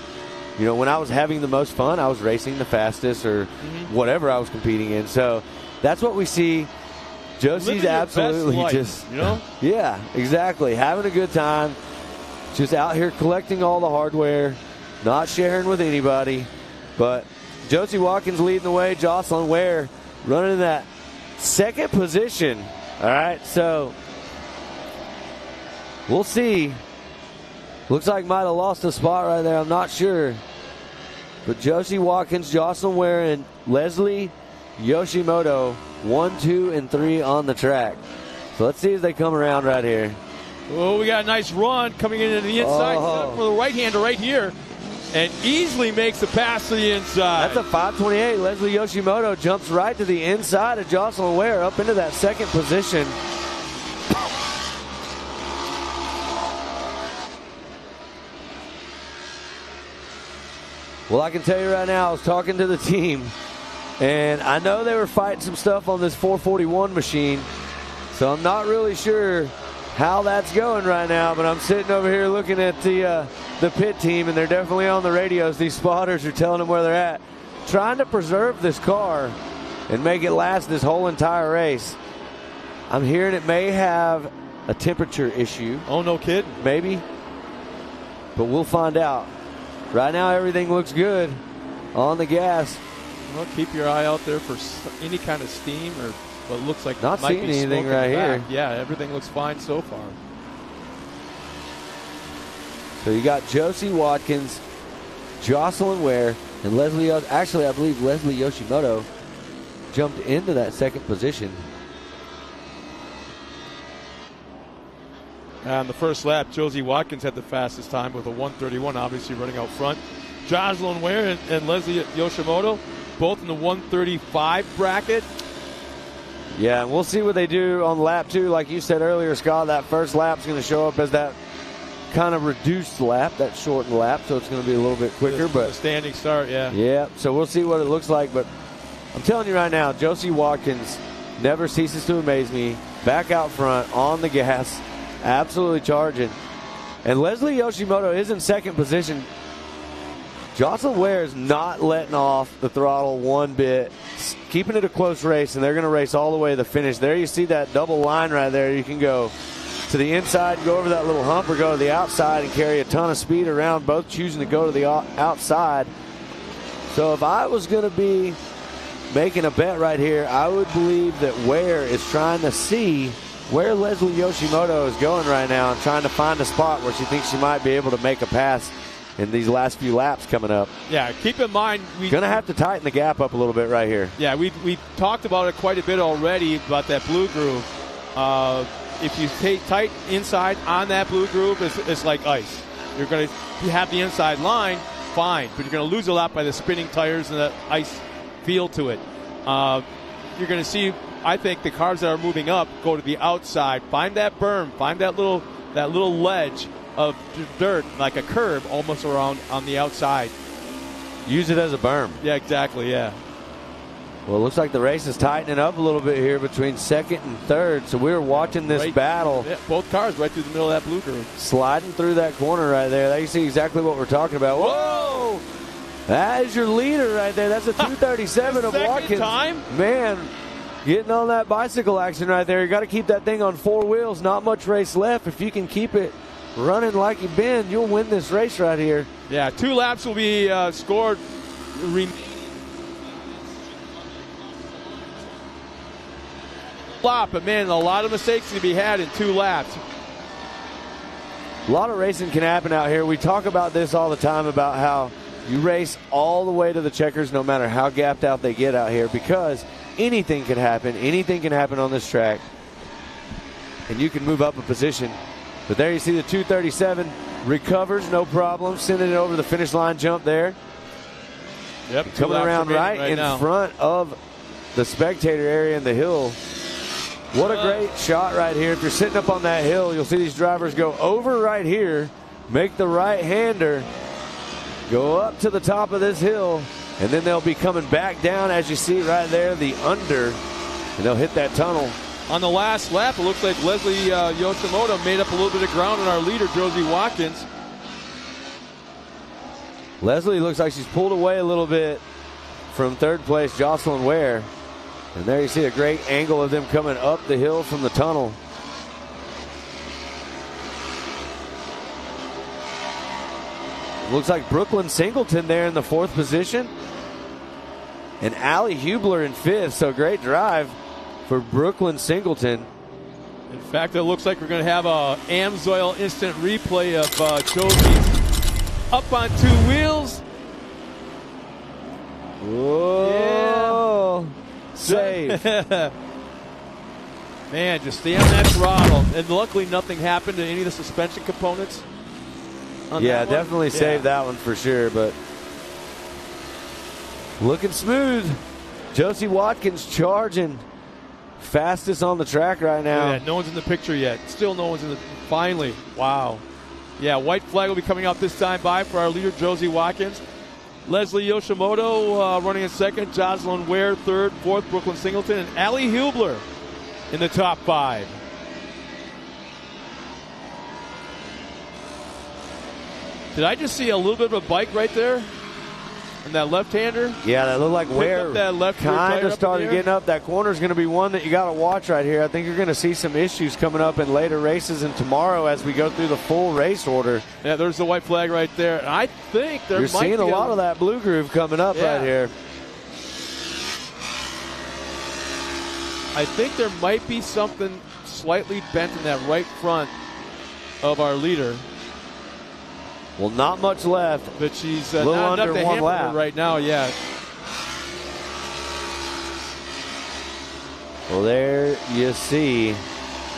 you know, when I was having the most fun, I was racing the fastest or whatever I was competing in. So that's what we see. Josie's absolutely life, just, you know? Yeah, exactly. Having a good time, just out here collecting all the hardware, not sharing with anybody. But Josie Watkins leading the way. Jocelyn Ware running in that second position. All right, so we'll see. Looks like might have lost a spot right there. I'm not sure. But Josie Watkins, Jocelyn Ware, and Leslie Yoshimoto, 1, 2, and 3 on the track. So let's see as they come around right here. Oh, we got a nice run coming into the inside for the right-hander right here. And easily makes the pass to the inside. That's a 528. Leslie Yoshimoto jumps right to the inside of Jocelyn Ware up into that second position. Well, I can tell you right now, I was talking to the team, and I know they were fighting some stuff on this 441 machine, so I'm not really sure how that's going right now, but I'm sitting over here looking at the pit team, and they're definitely on the radios. These spotters are telling them where they're at, trying to preserve this car and make it last this whole entire race. I'm hearing it may have a temperature issue. Oh, no kidding. Maybe, but we'll find out. Right now, everything looks good on the gas. Well, keep your eye out there for any kind of steam or what looks like not might seeing be anything right back. here. Yeah, everything looks fine so far. So you got Josie Watkins, Jocelyn Ware, and Leslie. Actually, I believe Leslie Yoshimoto jumped into that second position. On the first lap, Josie Watkins had the fastest time with a 1:31, obviously running out front. Jocelyn Ware and Leslie Yoshimoto, both in the 1:35 bracket. Yeah, and we'll see what they do on lap 2. Like you said earlier, Scott, that first lap's going to show up as that kind of reduced lap, that shortened lap, so it's going to be a little bit quicker. But a standing start, yeah. Yeah, so we'll see what it looks like. But I'm telling you right now, Josie Watkins never ceases to amaze me. Back out front, on the gas, absolutely charging. And Leslie Yoshimoto is in second position. Jocelyn Ware is not letting off the throttle one bit, keeping it a close race, and they're going to race all the way to the finish. There you see that double line right there. You can go to the inside, go over that little hump, or go to the outside and carry a ton of speed around, both choosing to go to the outside. So if I was going to be making a bet right here, I would believe that Ware is trying to see where Leslie Yoshimoto is going right now and trying to find a spot where she thinks she might be able to make a pass in these last few laps coming up. Yeah, keep in mind we're going to have to tighten the gap up a little bit right here. Yeah, we talked about it quite a bit already about that blue groove. If you take tight inside on that blue groove, it's like ice. You're going to have the inside line, fine, but you're going to lose a lot by the spinning tires and the ice feel to it. You're going to see, I think, the cars that are moving up go to the outside, find that berm, find that little ledge of dirt, like a curb almost around on the outside. Use it as a berm. Yeah, exactly, yeah. Well, it looks like the race is tightening up a little bit here between second and third, so we're watching this battle. Yeah, both cars right through the middle of that blue groove. Sliding through that corner right there. There you see exactly what we're talking about. Whoa! That is your leader right there. That's a 237 of Watkins. Time? Man, getting on that bicycle action right there. You got to keep that thing on 4 wheels. Not much race left. If you can keep it running like you've been, you'll win this race right here. Yeah, 2 laps will be scored. But man, a lot of mistakes to be had in 2 laps. A lot of racing can happen out here. We talk about this all the time about how you race all the way to the checkers no matter how gapped out they get out here, because anything can happen. Anything can happen on this track. And you can move up a position. But there you see the 237 recovers, no problem, sending it over the finish line jump there. Yep, coming around right in now. front of the spectator area in the hill. What a great shot right here. If you're sitting up on that hill, you'll see these drivers go over right here, make the right-hander, go up to the top of this hill, and then they'll be coming back down, as you see right there, the under, and they'll hit that tunnel. On the last lap, it looks like Leslie Yoshimoto made up a little bit of ground on our leader, Josie Watkins. Leslie looks like she's pulled away a little bit from third place, Jocelyn Ware. And there you see a great angle of them coming up the hill from the tunnel. Looks like Brooklyn Singleton there in the 4th position. And Allie Hubler in 5th. So great drive for Brooklyn Singleton. In fact, it looks like we're going to have a Amsoil instant replay of Josie's up on 2 wheels. Whoa. Yeah. Save. Man, just stay on that throttle. And luckily nothing happened to any of the suspension components. Yeah, definitely saved that one for sure, but looking smooth. Josie Watkins charging. Fastest on the track right now. Yeah, no one's in the picture yet. Still no one's in the... Finally. Wow. Yeah, white flag will be coming out this time by for our leader, Josie Watkins. Leslie Yoshimoto running in 2nd. Jocelyn Ware 3rd. 4th, Brooklyn Singleton. And Allie Hubler in the top 5. Did I just see a little bit of a bike right there? And that left-hander? Yeah, that looked like Ware kind of started getting up. That corner is going to be one that you got to watch right here. I think you're going to see some issues coming up in later races and tomorrow as we go through the full race order. Yeah, there's the white flag right there. I think there you're might seeing be a lot of that blue groove coming up right here. I think there might be something slightly bent in that right front of our leader. Well, not much left. But she's a little not under enough to one hamper lap her right now, yeah. Well, there you see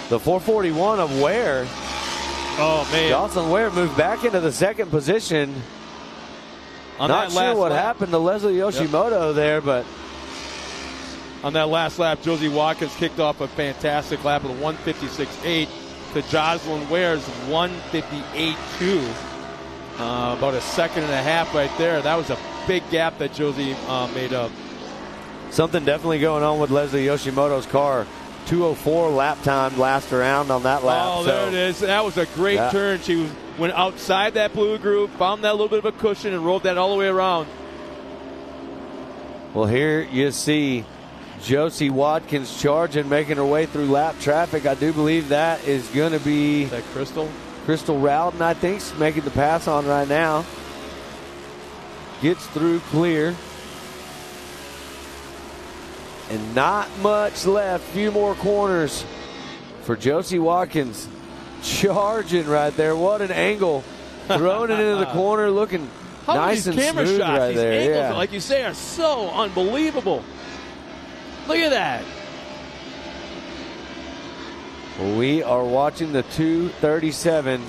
the 441 of Ware. Oh, man. Jocelyn Ware moved back into the 2nd position. Not sure what happened to Leslie Yoshimoto there, but on that last lap, Josie Watkins kicked off a fantastic lap with a 156.8 to Jocelyn Ware's 158.2. About a second and a half right there. That was a big gap that Josie made up. Something definitely going on with Leslie Yoshimoto's car. 2:04 lap time last around on that lap. Oh, there it is. That was a great turn. She went outside that blue groove, found that little bit of a cushion, and rolled that all the way around. Well, here you see Josie Watkins charging, making her way through lap traffic. I do believe that is going to be... Is that Crystal? Crystal Rowden, I think, is making the pass on right now. Gets through clear. And not much left. Few more corners for Josie Watkins. Charging right there. What an angle. Throwing it into the corner, looking nice and camera smooth shots, right these there. angles, Yeah. like you say, are so unbelievable. Look at that. Well, we are watching the 237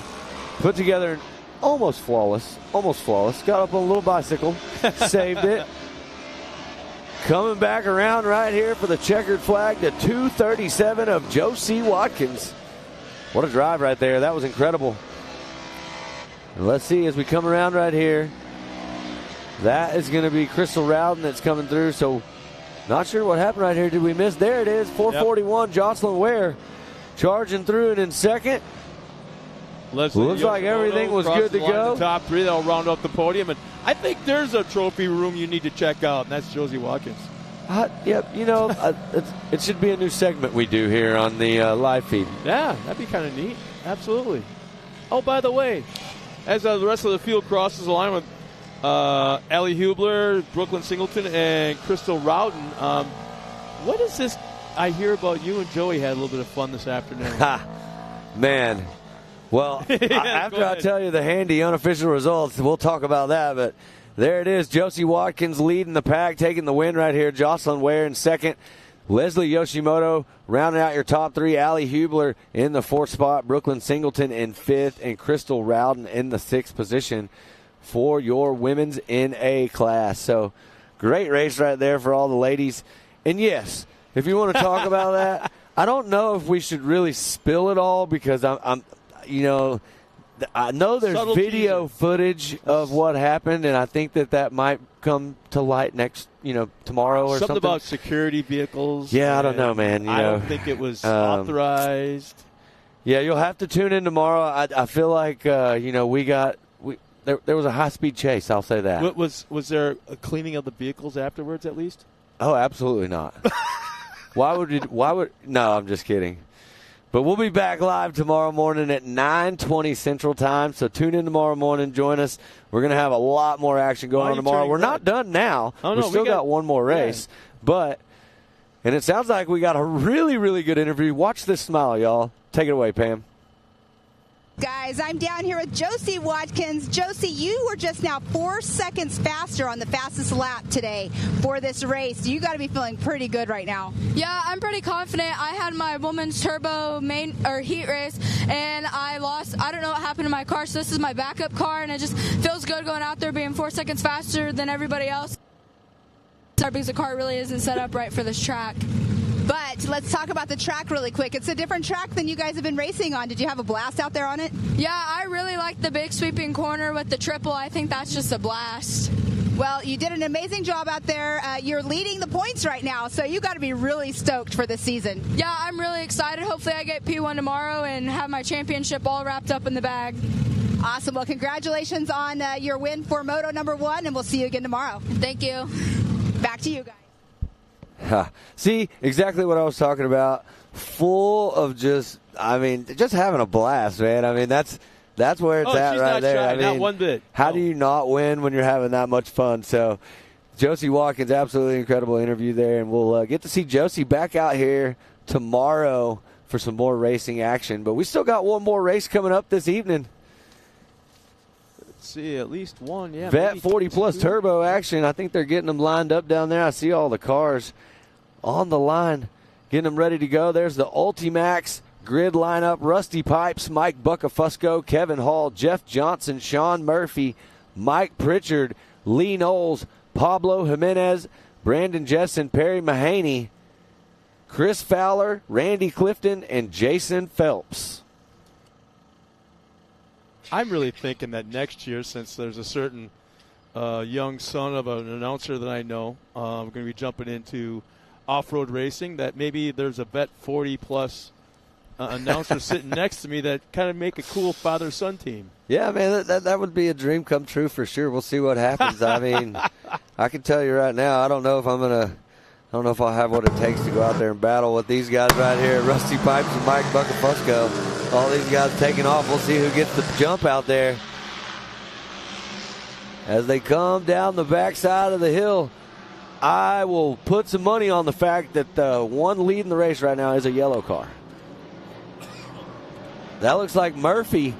put together almost flawless. Got up on a little bicycle, saved it. Coming back around right here for the checkered flag, the 237 of Josie Watkins. What a drive right there. That was incredible. And let's see as we come around right here. That is going to be Crystal Rowden that's coming through. So not sure what happened right here. Did we miss? There it is. 441, Jocelyn Ware charging through it in 2nd. Looks like everything was good to go. The top 3, they'll round up the podium. And I think there's a trophy room you need to check out, and that's Josie Watkins. Yep, it should be a new segment we do here on the live feed. Yeah, that'd be kind of neat. Absolutely. Oh, by the way, as the rest of the field crosses the line with Allie Hubler, Brooklyn Singleton, and Crystal Rowden, what is this I hear about you and Joey had a little bit of fun this afternoon? Man. Well, after I tell you the handy unofficial results, we'll talk about that. But there it is. Josie Watkins leading the pack, taking the win right here. Jocelyn Ware in second. Leslie Yoshimoto rounding out your top three. Allie Hubler in the fourth spot. Brooklyn Singleton in fifth. And Crystal Rowden in the sixth position for your women's NA class. So great race right there for all the ladies. And yes, if you want to talk about that, I don't know if we should really spill it all because I'm I know there's Subtle video teaser. footage of what happened, and I think that might come to light tomorrow or something. About security vehicles. Yeah, I don't know, man. I don't think it was authorized. Yeah, you'll have to tune in tomorrow. I feel like there was a high-speed chase. I'll say that. Was there a cleaning of the vehicles afterwards at least? Oh, absolutely not. Why would? No, I'm just kidding. But we'll be back live tomorrow morning at 9:20 Central Time. So tune in tomorrow morning. Join us. We're going to have a lot more action going on tomorrow. We're not done now. Oh, we still got one more race. Yeah. And it sounds like we got a really, really good interview. Watch this smile, y'all. Take it away, Pam. Guys, I'm down here with Josie Watkins. Josie, you were just now 4 seconds faster on the fastest lap today for this race. You got to be feeling pretty good right now. Yeah, I'm pretty confident. I had my women's turbo heat race, and I lost. I don't know what happened to my car, so this is my backup car, and it just feels good going out there being 4 seconds faster than everybody else. Because the car really isn't set up right for this track. But let's talk about the track really quick. It's a different track than you guys have been racing on. Did you have a blast out there on it? Yeah, I really like the big sweeping corner with the triple. I think that's just a blast. Well, you did an amazing job out there. You're leading the points right now, so you got to be really stoked for this season. Yeah, I'm really excited. Hopefully I get P1 tomorrow and have my championship all wrapped up in the bag. Awesome. Well, congratulations on your win for Moto number 1, and we'll see you again tomorrow. Thank you. Back to you guys. See, exactly what I was talking about. Full of just having a blast, man. I mean, that's where it's at right there. Shy, I mean, not one bit. How do you not win when you're having that much fun? So, Josie Watkins, absolutely incredible interview there, and we'll get to see Josie back out here tomorrow for some more racing action. But we still got one more race coming up this evening. See, at least one, yeah. Vet 40 Plus Turbo action. I think they're getting them lined up down there. I see all the cars on the line, getting them ready to go. There's the Ultimax grid lineup. Rusty Pipes, Mike Buckafusco, Kevin Hall, Jeff Johnson, Sean Murphy, Mike Pritchard, Lee Knowles, Pablo Jimenez, Brandon Jessen, Perry Mahaney, Chris Fowler, Randy Clifton, and Jason Phelps. I'm really thinking that next year, since there's a certain young son of an announcer that I know, I'm going to be jumping into off-road racing, that maybe there's a Vet 40-plus announcer sitting next to me that kind of make a cool father-son team. Yeah, man, that would be a dream come true for sure. We'll see what happens. I mean, I can tell you right now, I don't know if I'll have what it takes to go out there and battle with these guys right here, Rusty Pipes and Mike Buckafusco. All these guys taking off. We'll see who gets the jump out there as they come down the backside of the hill. I will put some money on the fact that the one leading the race right now is a yellow car. That looks like Murphy.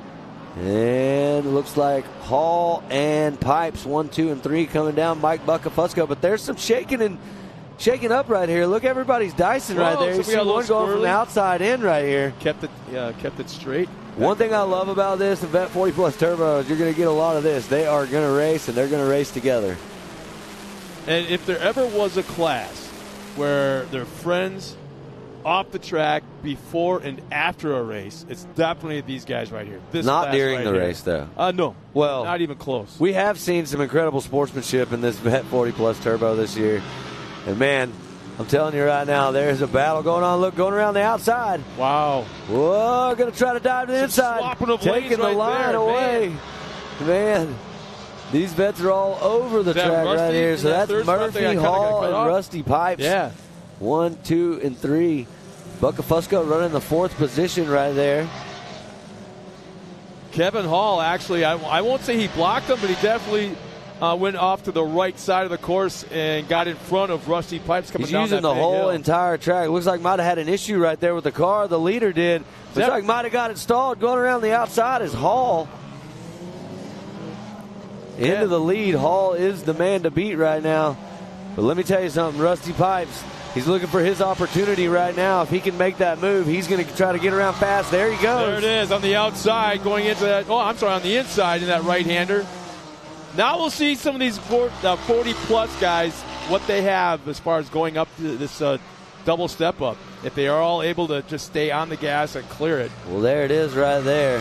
And it looks like Hall and Pipes, 1, 2, and 3 coming down. Mike Buckafusco. But there's some shaking up right here. Look, everybody's dicing right there. You see one going from the outside in right here. Kept it straight. One thing I love about this, the Vet 40 Plus Turbo, is you're going to get a lot of this. They are going to race, and they're going to race together. And if there ever was a class where they're friends off the track before and after a race, it's definitely these guys right here. Not during the race, though. No. Well, not even close. We have seen some incredible sportsmanship in this Vet 40 Plus Turbo this year. And, man, I'm telling you right now, there's a battle going on. Look, going around the outside. Wow. Whoa, going to try to dive to the inside. Taking the line away. Man, These vets are all over the track right here. So that's Murphy, Hall, and Rusty Pipes. Yeah. 1, 2, and 3. Bucka Fusco running the 4th position right there. Kevin Hall, actually, I won't say he blocked him, but he definitely went off to the right side of the course and got in front of Rusty Pipes coming down that big hill. He's using the whole entire track. Looks like might have had an issue right there with the car. The leader did. Looks like might have got it stalled. Going around the outside is Hall. Into the lead. Hall is the man to beat right now. But let me tell you something. Rusty Pipes, he's looking for his opportunity right now. If he can make that move, he's going to try to get around fast. There he goes. There it is on the outside going into that. Oh, I'm sorry, on the inside in that right-hander. Now we'll see some of these 40-plus guys, what they have as far as going up to this double step-up. If they are all able to just stay on the gas and clear it. Well, there it is right there.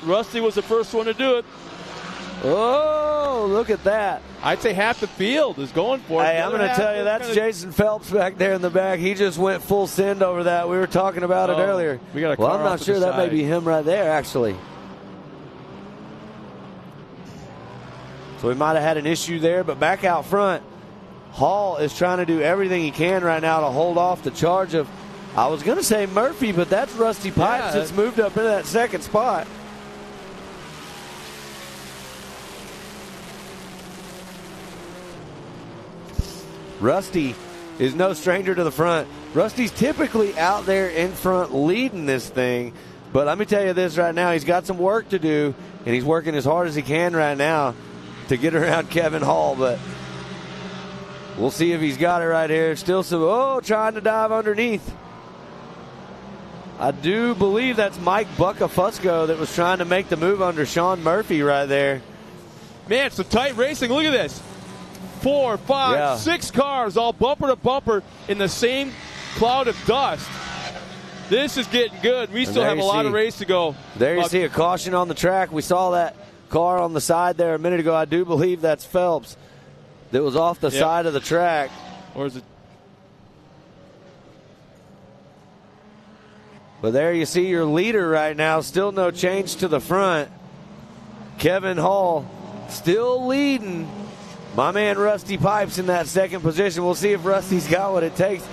Rusty was the first one to do it. Oh, look at that. I'd say half the field is going for it. Hey, I'm going to tell you, that's Jason Phelps back there in the back. He just went full send over that. We were talking about it earlier. We got a car I'm not sure. That may be him right there, actually. So we might have had an issue there, but back out front, Hall is trying to do everything he can right now to hold off the charge of, I was going to say Murphy, but that's Rusty Pipes that's moved up into that second spot. Rusty is no stranger to the front. Rusty's typically out there in front leading this thing, but let me tell you this right now, he's got some work to do, and he's working as hard as he can right now to get around Kevin Hall, but we'll see if he's got it right here. Still some, trying to dive underneath. I do believe that's Mike Bucka Fusco that was trying to make the move under Sean Murphy right there. Man, some tight racing. Look at this. 4, 5, 6 cars all bumper to bumper in the same cloud of dust. This is getting good. We still have a lot of race to go. There you see a caution on the track. We saw that car on the side there a minute ago. I do believe that's Phelps that was off the side of the track. Or is it? But there you see your leader right now. Still no change to the front. Kevin Hall still leading. My man Rusty Pipes in that second position. We'll see if Rusty's got what it takes.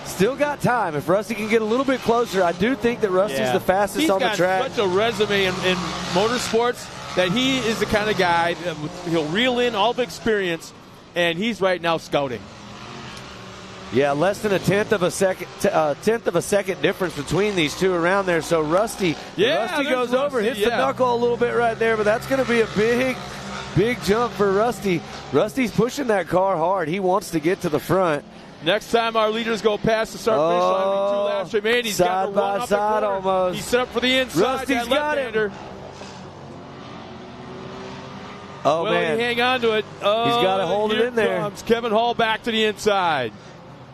Still got time. If Rusty can get a little bit closer, I do think that Rusty's the fastest on the track. He's got such a resume in motorsports that he is the kind of guy that he'll reel in all the experience, and he's right now scouting. Yeah, less than a tenth of a second difference between these two around there. So Rusty goes over, hits the knuckle a little bit right there, but that's going to be a big jump for Rusty. Rusty's pushing that car hard. He wants to get to the front. Next time our leaders go past the start finish line with 2 laps remain, he's got to run up the corner. Almost. He's set up for the inside. Rusty's got it. Oh, man. He hang on to it. He's got to hold it in there. Comes Kevin Hall back to the inside.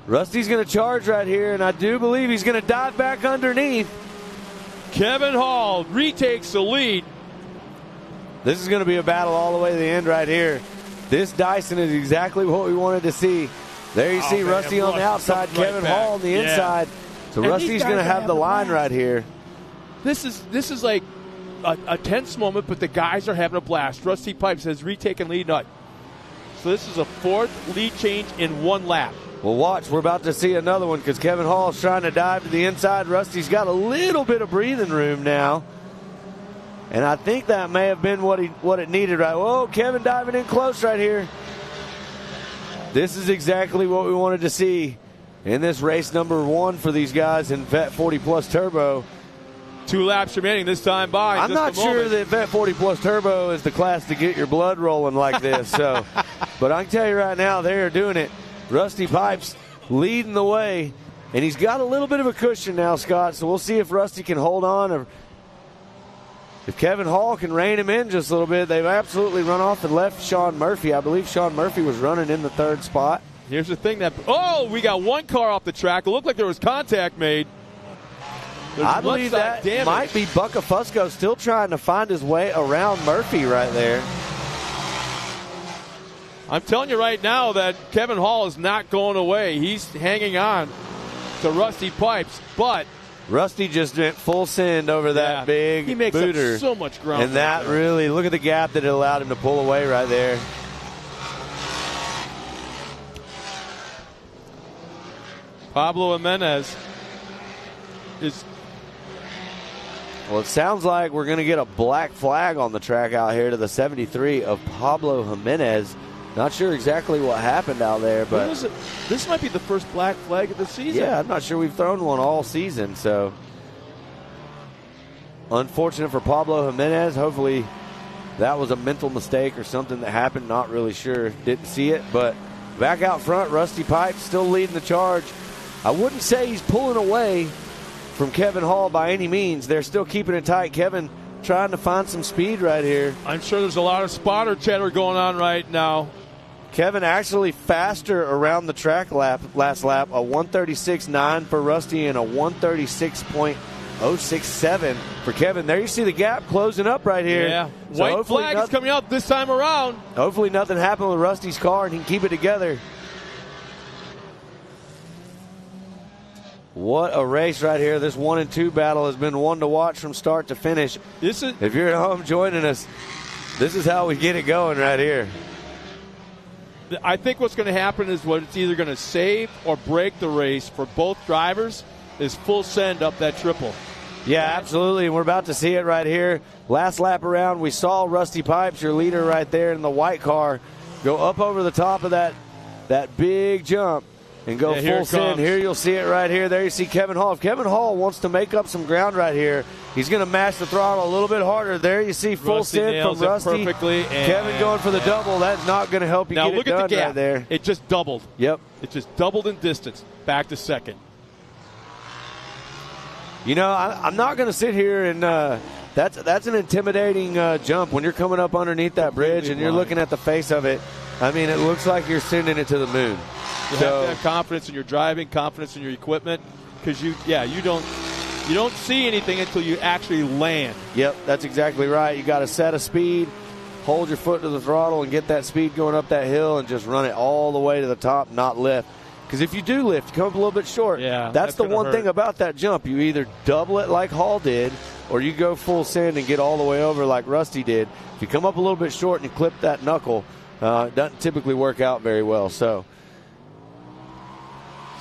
Rusty's going to charge right here, and I do believe he's going to dive back underneath. Kevin Hall retakes the lead. This is going to be a battle all the way to the end right here. This Dyson is exactly what we wanted to see. There you see Rusty on the outside, Kevin Hall on the inside. So Rusty's going to have the line right here. This is like a tense moment, but the guys are having a blast. Rusty Pipes has retaken lead. So this is a 4th lead change in 1 lap. Well, watch. We're about to see another one because Kevin Hall is trying to dive to the inside. Rusty's got a little bit of breathing room now. And I think that may have been what it needed right. Whoa, Kevin diving in close right here. This is exactly what we wanted to see in this race number 1 for these guys in Vet 40 Plus Turbo. 2 laps remaining this time by. I'm not sure that Vet 40 Plus Turbo is the class to get your blood rolling like this. So, but I can tell you right now, they are doing it. Rusty Pipes leading the way, and he's got a little bit of a cushion now, Scott. So we'll see if Rusty can hold on, or if Kevin Hall can rein him in just a little bit. They've absolutely run off and left Sean Murphy. I believe Sean Murphy was running in the 3rd spot. Here's the thing we got 1 car off the track. It looked like there was contact made. I believe that might be Bucka Fusco still trying to find his way around Murphy right there. I'm telling you right now that Kevin Hall is not going away. He's hanging on to Rusty Pipes, but Rusty just went full send over that big he makes booter. Up so much ground. And that really, look at the gap that it allowed him to pull away right there. Pablo Jimenez is. Well, it sounds like we're going to get a black flag on the track out here to the 73 of Pablo Jimenez. Not sure exactly what happened out there, but this might be the first black flag of the season. Yeah, I'm not sure we've thrown one all season, so unfortunate for Pablo Jimenez. Hopefully that was a mental mistake or something that happened. Not really sure. Didn't see it, but back out front, Rusty Pipes still leading the charge. I wouldn't say he's pulling away from Kevin Hall by any means. They're still keeping it tight. Kevin trying to find some speed right here. I'm sure there's a lot of spotter chatter going on right now. Kevin actually faster around the track last lap, a 136.9 for Rusty and a 136.067 for Kevin. There you see the gap closing up right here. Yeah, so white flag is coming out this time around. Hopefully nothing happened with Rusty's car and he can keep it together. What a race right here. This 1 and 2 battle has been one to watch from start to finish. If you're at home joining us, this is how we get it going right here. I think what's going to happen is what it's either going to save or break the race for both drivers is full send up that triple. Yeah, absolutely. And we're about to see it right here. Last lap around, we saw Rusty Pipes, your leader right there in the white car, go up over the top of that big jump and go full send. Here you'll see it right here. There you see Kevin Hall. If Kevin Hall wants to make up some ground right here, he's going to mash the throttle a little bit harder. There you see full send from Rusty. Perfectly. Kevin going for the double. That's not going to help you now get look it done at the gap. Right there. It just doubled. Yep. It just doubled in distance. Back to second. You know, I'm not going to sit here and that's an intimidating jump when you're coming up underneath that bridge and you're looking at the face of it. I mean, it looks like you're sending it to the moon. You have to have confidence in your driving, confidence in your equipment, because you don't see anything until you actually land. Yep, that's exactly right. You got to set a speed, hold your foot to the throttle, and get that speed going up that hill, and just run it all the way to the top, not lift. Because if you do lift, you come up a little bit short. Yeah, that's the one thing about that jump. You either double it like Hall did, or you go full send and get all the way over like Rusty did. If you come up a little bit short and you clip that knuckle, it doesn't typically work out very well. So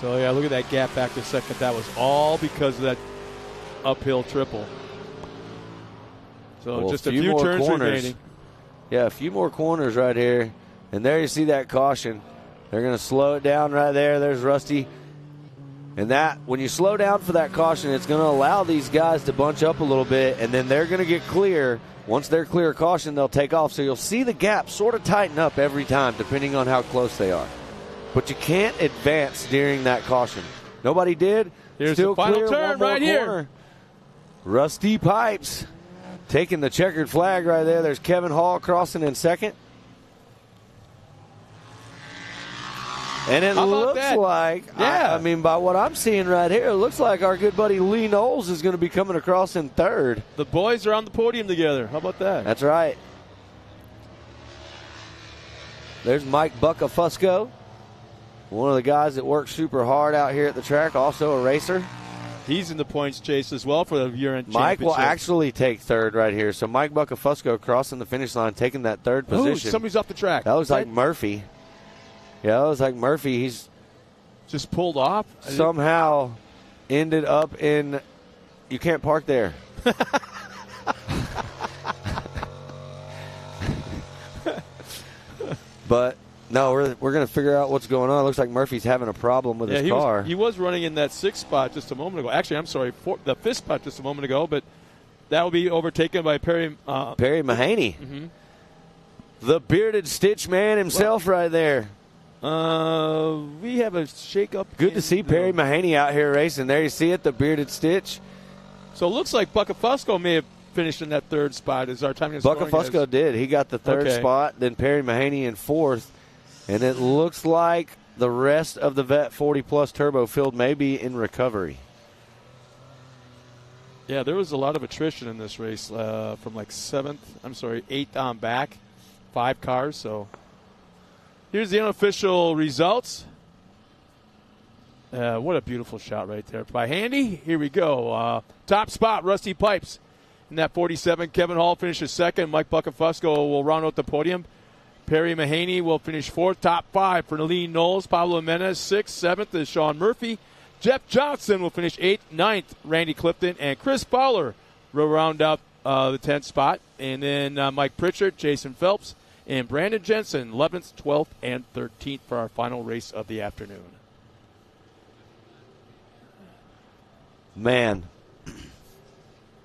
yeah, look at that gap back to second. That was all because of that uphill triple. So just a few turns remaining. Yeah, a few more corners right here. And there you see that caution. They're going to slow it down right there. There's Rusty. And that, when you slow down for that caution, it's going to allow these guys to bunch up a little bit, and then they're going to get clear. Once they're clear of caution, they'll take off. So you'll see the gap sort of tighten up every time, depending on how close they are. But you can't advance during that caution. Nobody did. Here's Still the final clear. turn right here. Rusty Pipes taking the checkered flag right there. There's Kevin Hall crossing in second. And it looks like, I mean, by what I'm seeing right here, it looks like our good buddy Lee Knowles is going to be coming across in third. The boys are on the podium together. How about that? That's right. There's Mike Buckafusco, one of the guys that works super hard out here at the track, also a racer. He's in the points chase as well for the year-end championship. Mike will actually take third right here. So Mike Buckafusco crossing the finish line, taking that third position. Ooh, somebody's off the track. That was like Murphy. Yeah, that was like Murphy. He's just pulled off. Somehow ended up in. You can't park there. But no, we're going to figure out what's going on. It looks like Murphy's having a problem with his car. He was running in that sixth spot just a moment ago. Actually, I'm sorry, the fifth spot just a moment ago. But that will be overtaken by Perry Mahaney, the bearded Stitch man himself, right there. We have a shake-up. Good to see Perry Mahaney out here racing. There you see it, the bearded Stitch. So it looks like Buckafusco may have finished in that third spot. Is our time? Buckafusco did. He got the third spot. Then Perry Mahaney in fourth. And it looks like the rest of the Vet 40-plus Turbo field may be in recovery. Yeah, there was a lot of attrition in this race from like eighth on back. 5 cars, so... Here's the unofficial results. What a beautiful shot right there by Handy. Here we go. Top spot, Rusty Pipes. In that 47, Kevin Hall finishes second. Mike Buckafusco will round out the podium. Perry Mahaney will finish fourth. Top 5 for Nalene Knowles. Pablo Jimenez, 6th. 7th is Sean Murphy. Jeff Johnson will finish 8th. 9th, Randy Clifton. And Chris Fowler will round out the 10th spot. And then Mike Pritchard, Jason Phelps, and Brandon Jensen, 11th, 12th, and 13th for our final race of the afternoon. Man,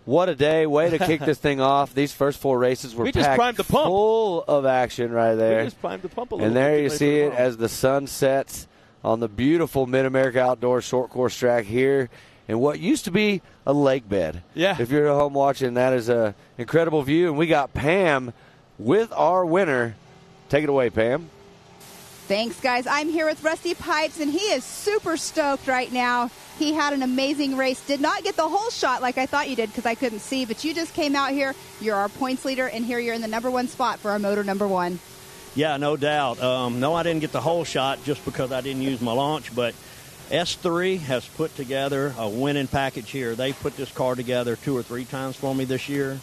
what a day. Way to kick this thing off. These first 4 races were just primed the pump. Full of action right there. We just primed the pump a little and bit. there you see it as the sun sets on the beautiful Mid-America Outdoor short course track here in what used to be a lake bed. Yeah. If you're at home watching, that is an incredible view. And we got Pam with our winner. Take it away, Pam. Thanks, guys. I'm here with Rusty Pipes, and he is super stoked right now. He had an amazing race. Did not get the whole shot like I thought you did because I couldn't see, but you just came out here. You're our points leader, and here you're in the number 1 spot for our moto number 1. Yeah, no doubt. No, I didn't get the whole shot just because I didn't use my launch, but S3 has put together a winning package here. They put this car together 2 or 3 times for me this year.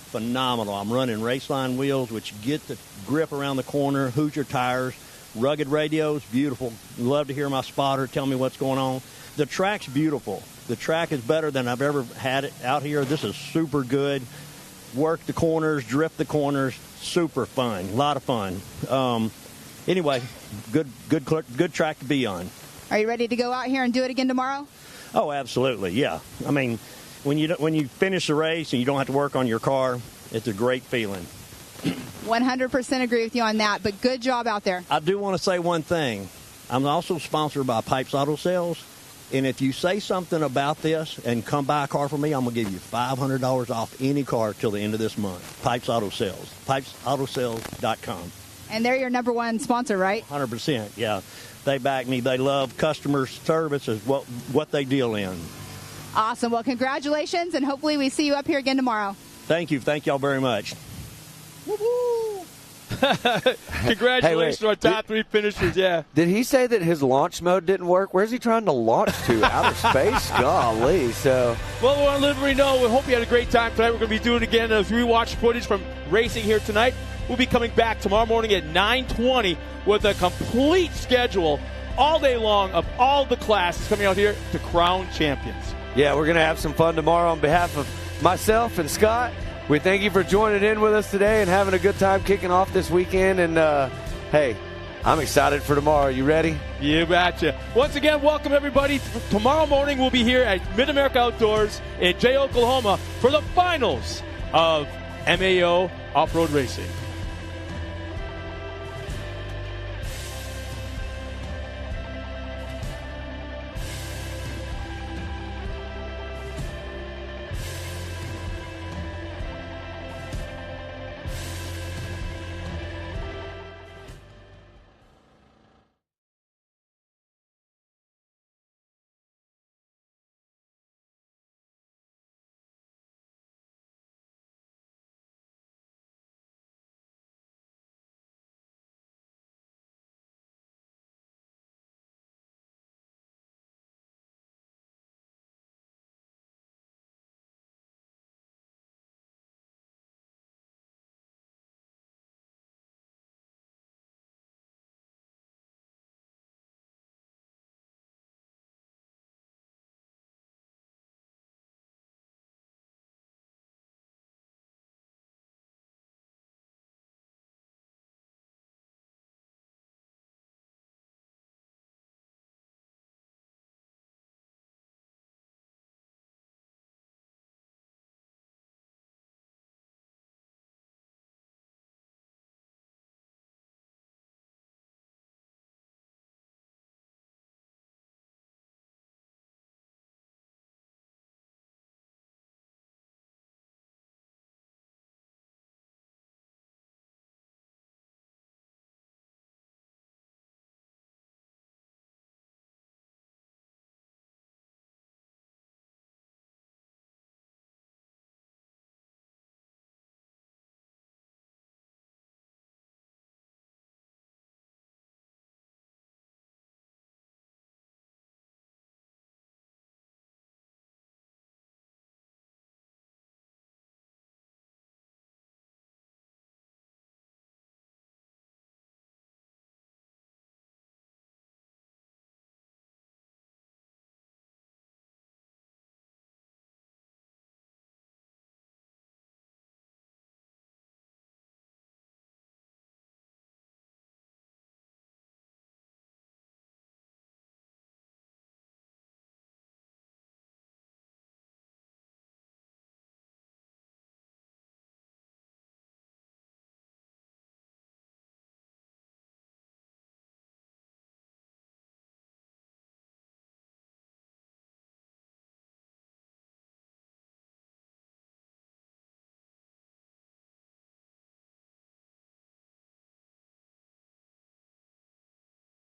Phenomenal. I'm running Raceline wheels, which get the grip around the corner, Hoosier tires, rugged radios, beautiful. Love to hear my spotter tell me what's going on. The track's beautiful. The track is better than I've ever had it out here. This is super good. Work the corners, drift the corners, super fun. A lot of fun. Anyway, good track to be on. Are you ready to go out here and do it again tomorrow? Oh, absolutely, yeah. I mean, when you finish the race and you don't have to work on your car, it's a great feeling. 100% agree with you on that, but good job out there. I do want to say one thing. I'm also sponsored by Pipes Auto Sales, and if you say something about this and come buy a car from me, I'm going to give you $500 off any car till the end of this month. Pipes Auto Sales, pipesautosales.com. And they're your number 1 sponsor, right? 100%, yeah. They back me. They love customer service is what they deal in. Awesome. Well, congratulations, and hopefully we see you up here again tomorrow. Thank you. Thank y'all very much. Woo-hoo. Congratulations to our top 3 finishers, yeah. Did he say that his launch mode didn't work? Where's he trying to launch to? Outer space? Golly. So. Well, we want to let everybody know. We hope you had a great time tonight. We're going to be doing it again as we watch footage from racing here tonight. We'll be coming back tomorrow morning at 9:20 with a complete schedule all day long of all the classes coming out here to crown champions. Yeah, we're going to have some fun tomorrow. On behalf of myself and Scott, we thank you for joining in with us today and having a good time kicking off this weekend. And, hey, I'm excited for tomorrow. You ready? You betcha. Once again, welcome everybody. Tomorrow morning we'll be here at Mid-America Outdoors in Jay, Oklahoma for the finals of MAO Off-Road Racing.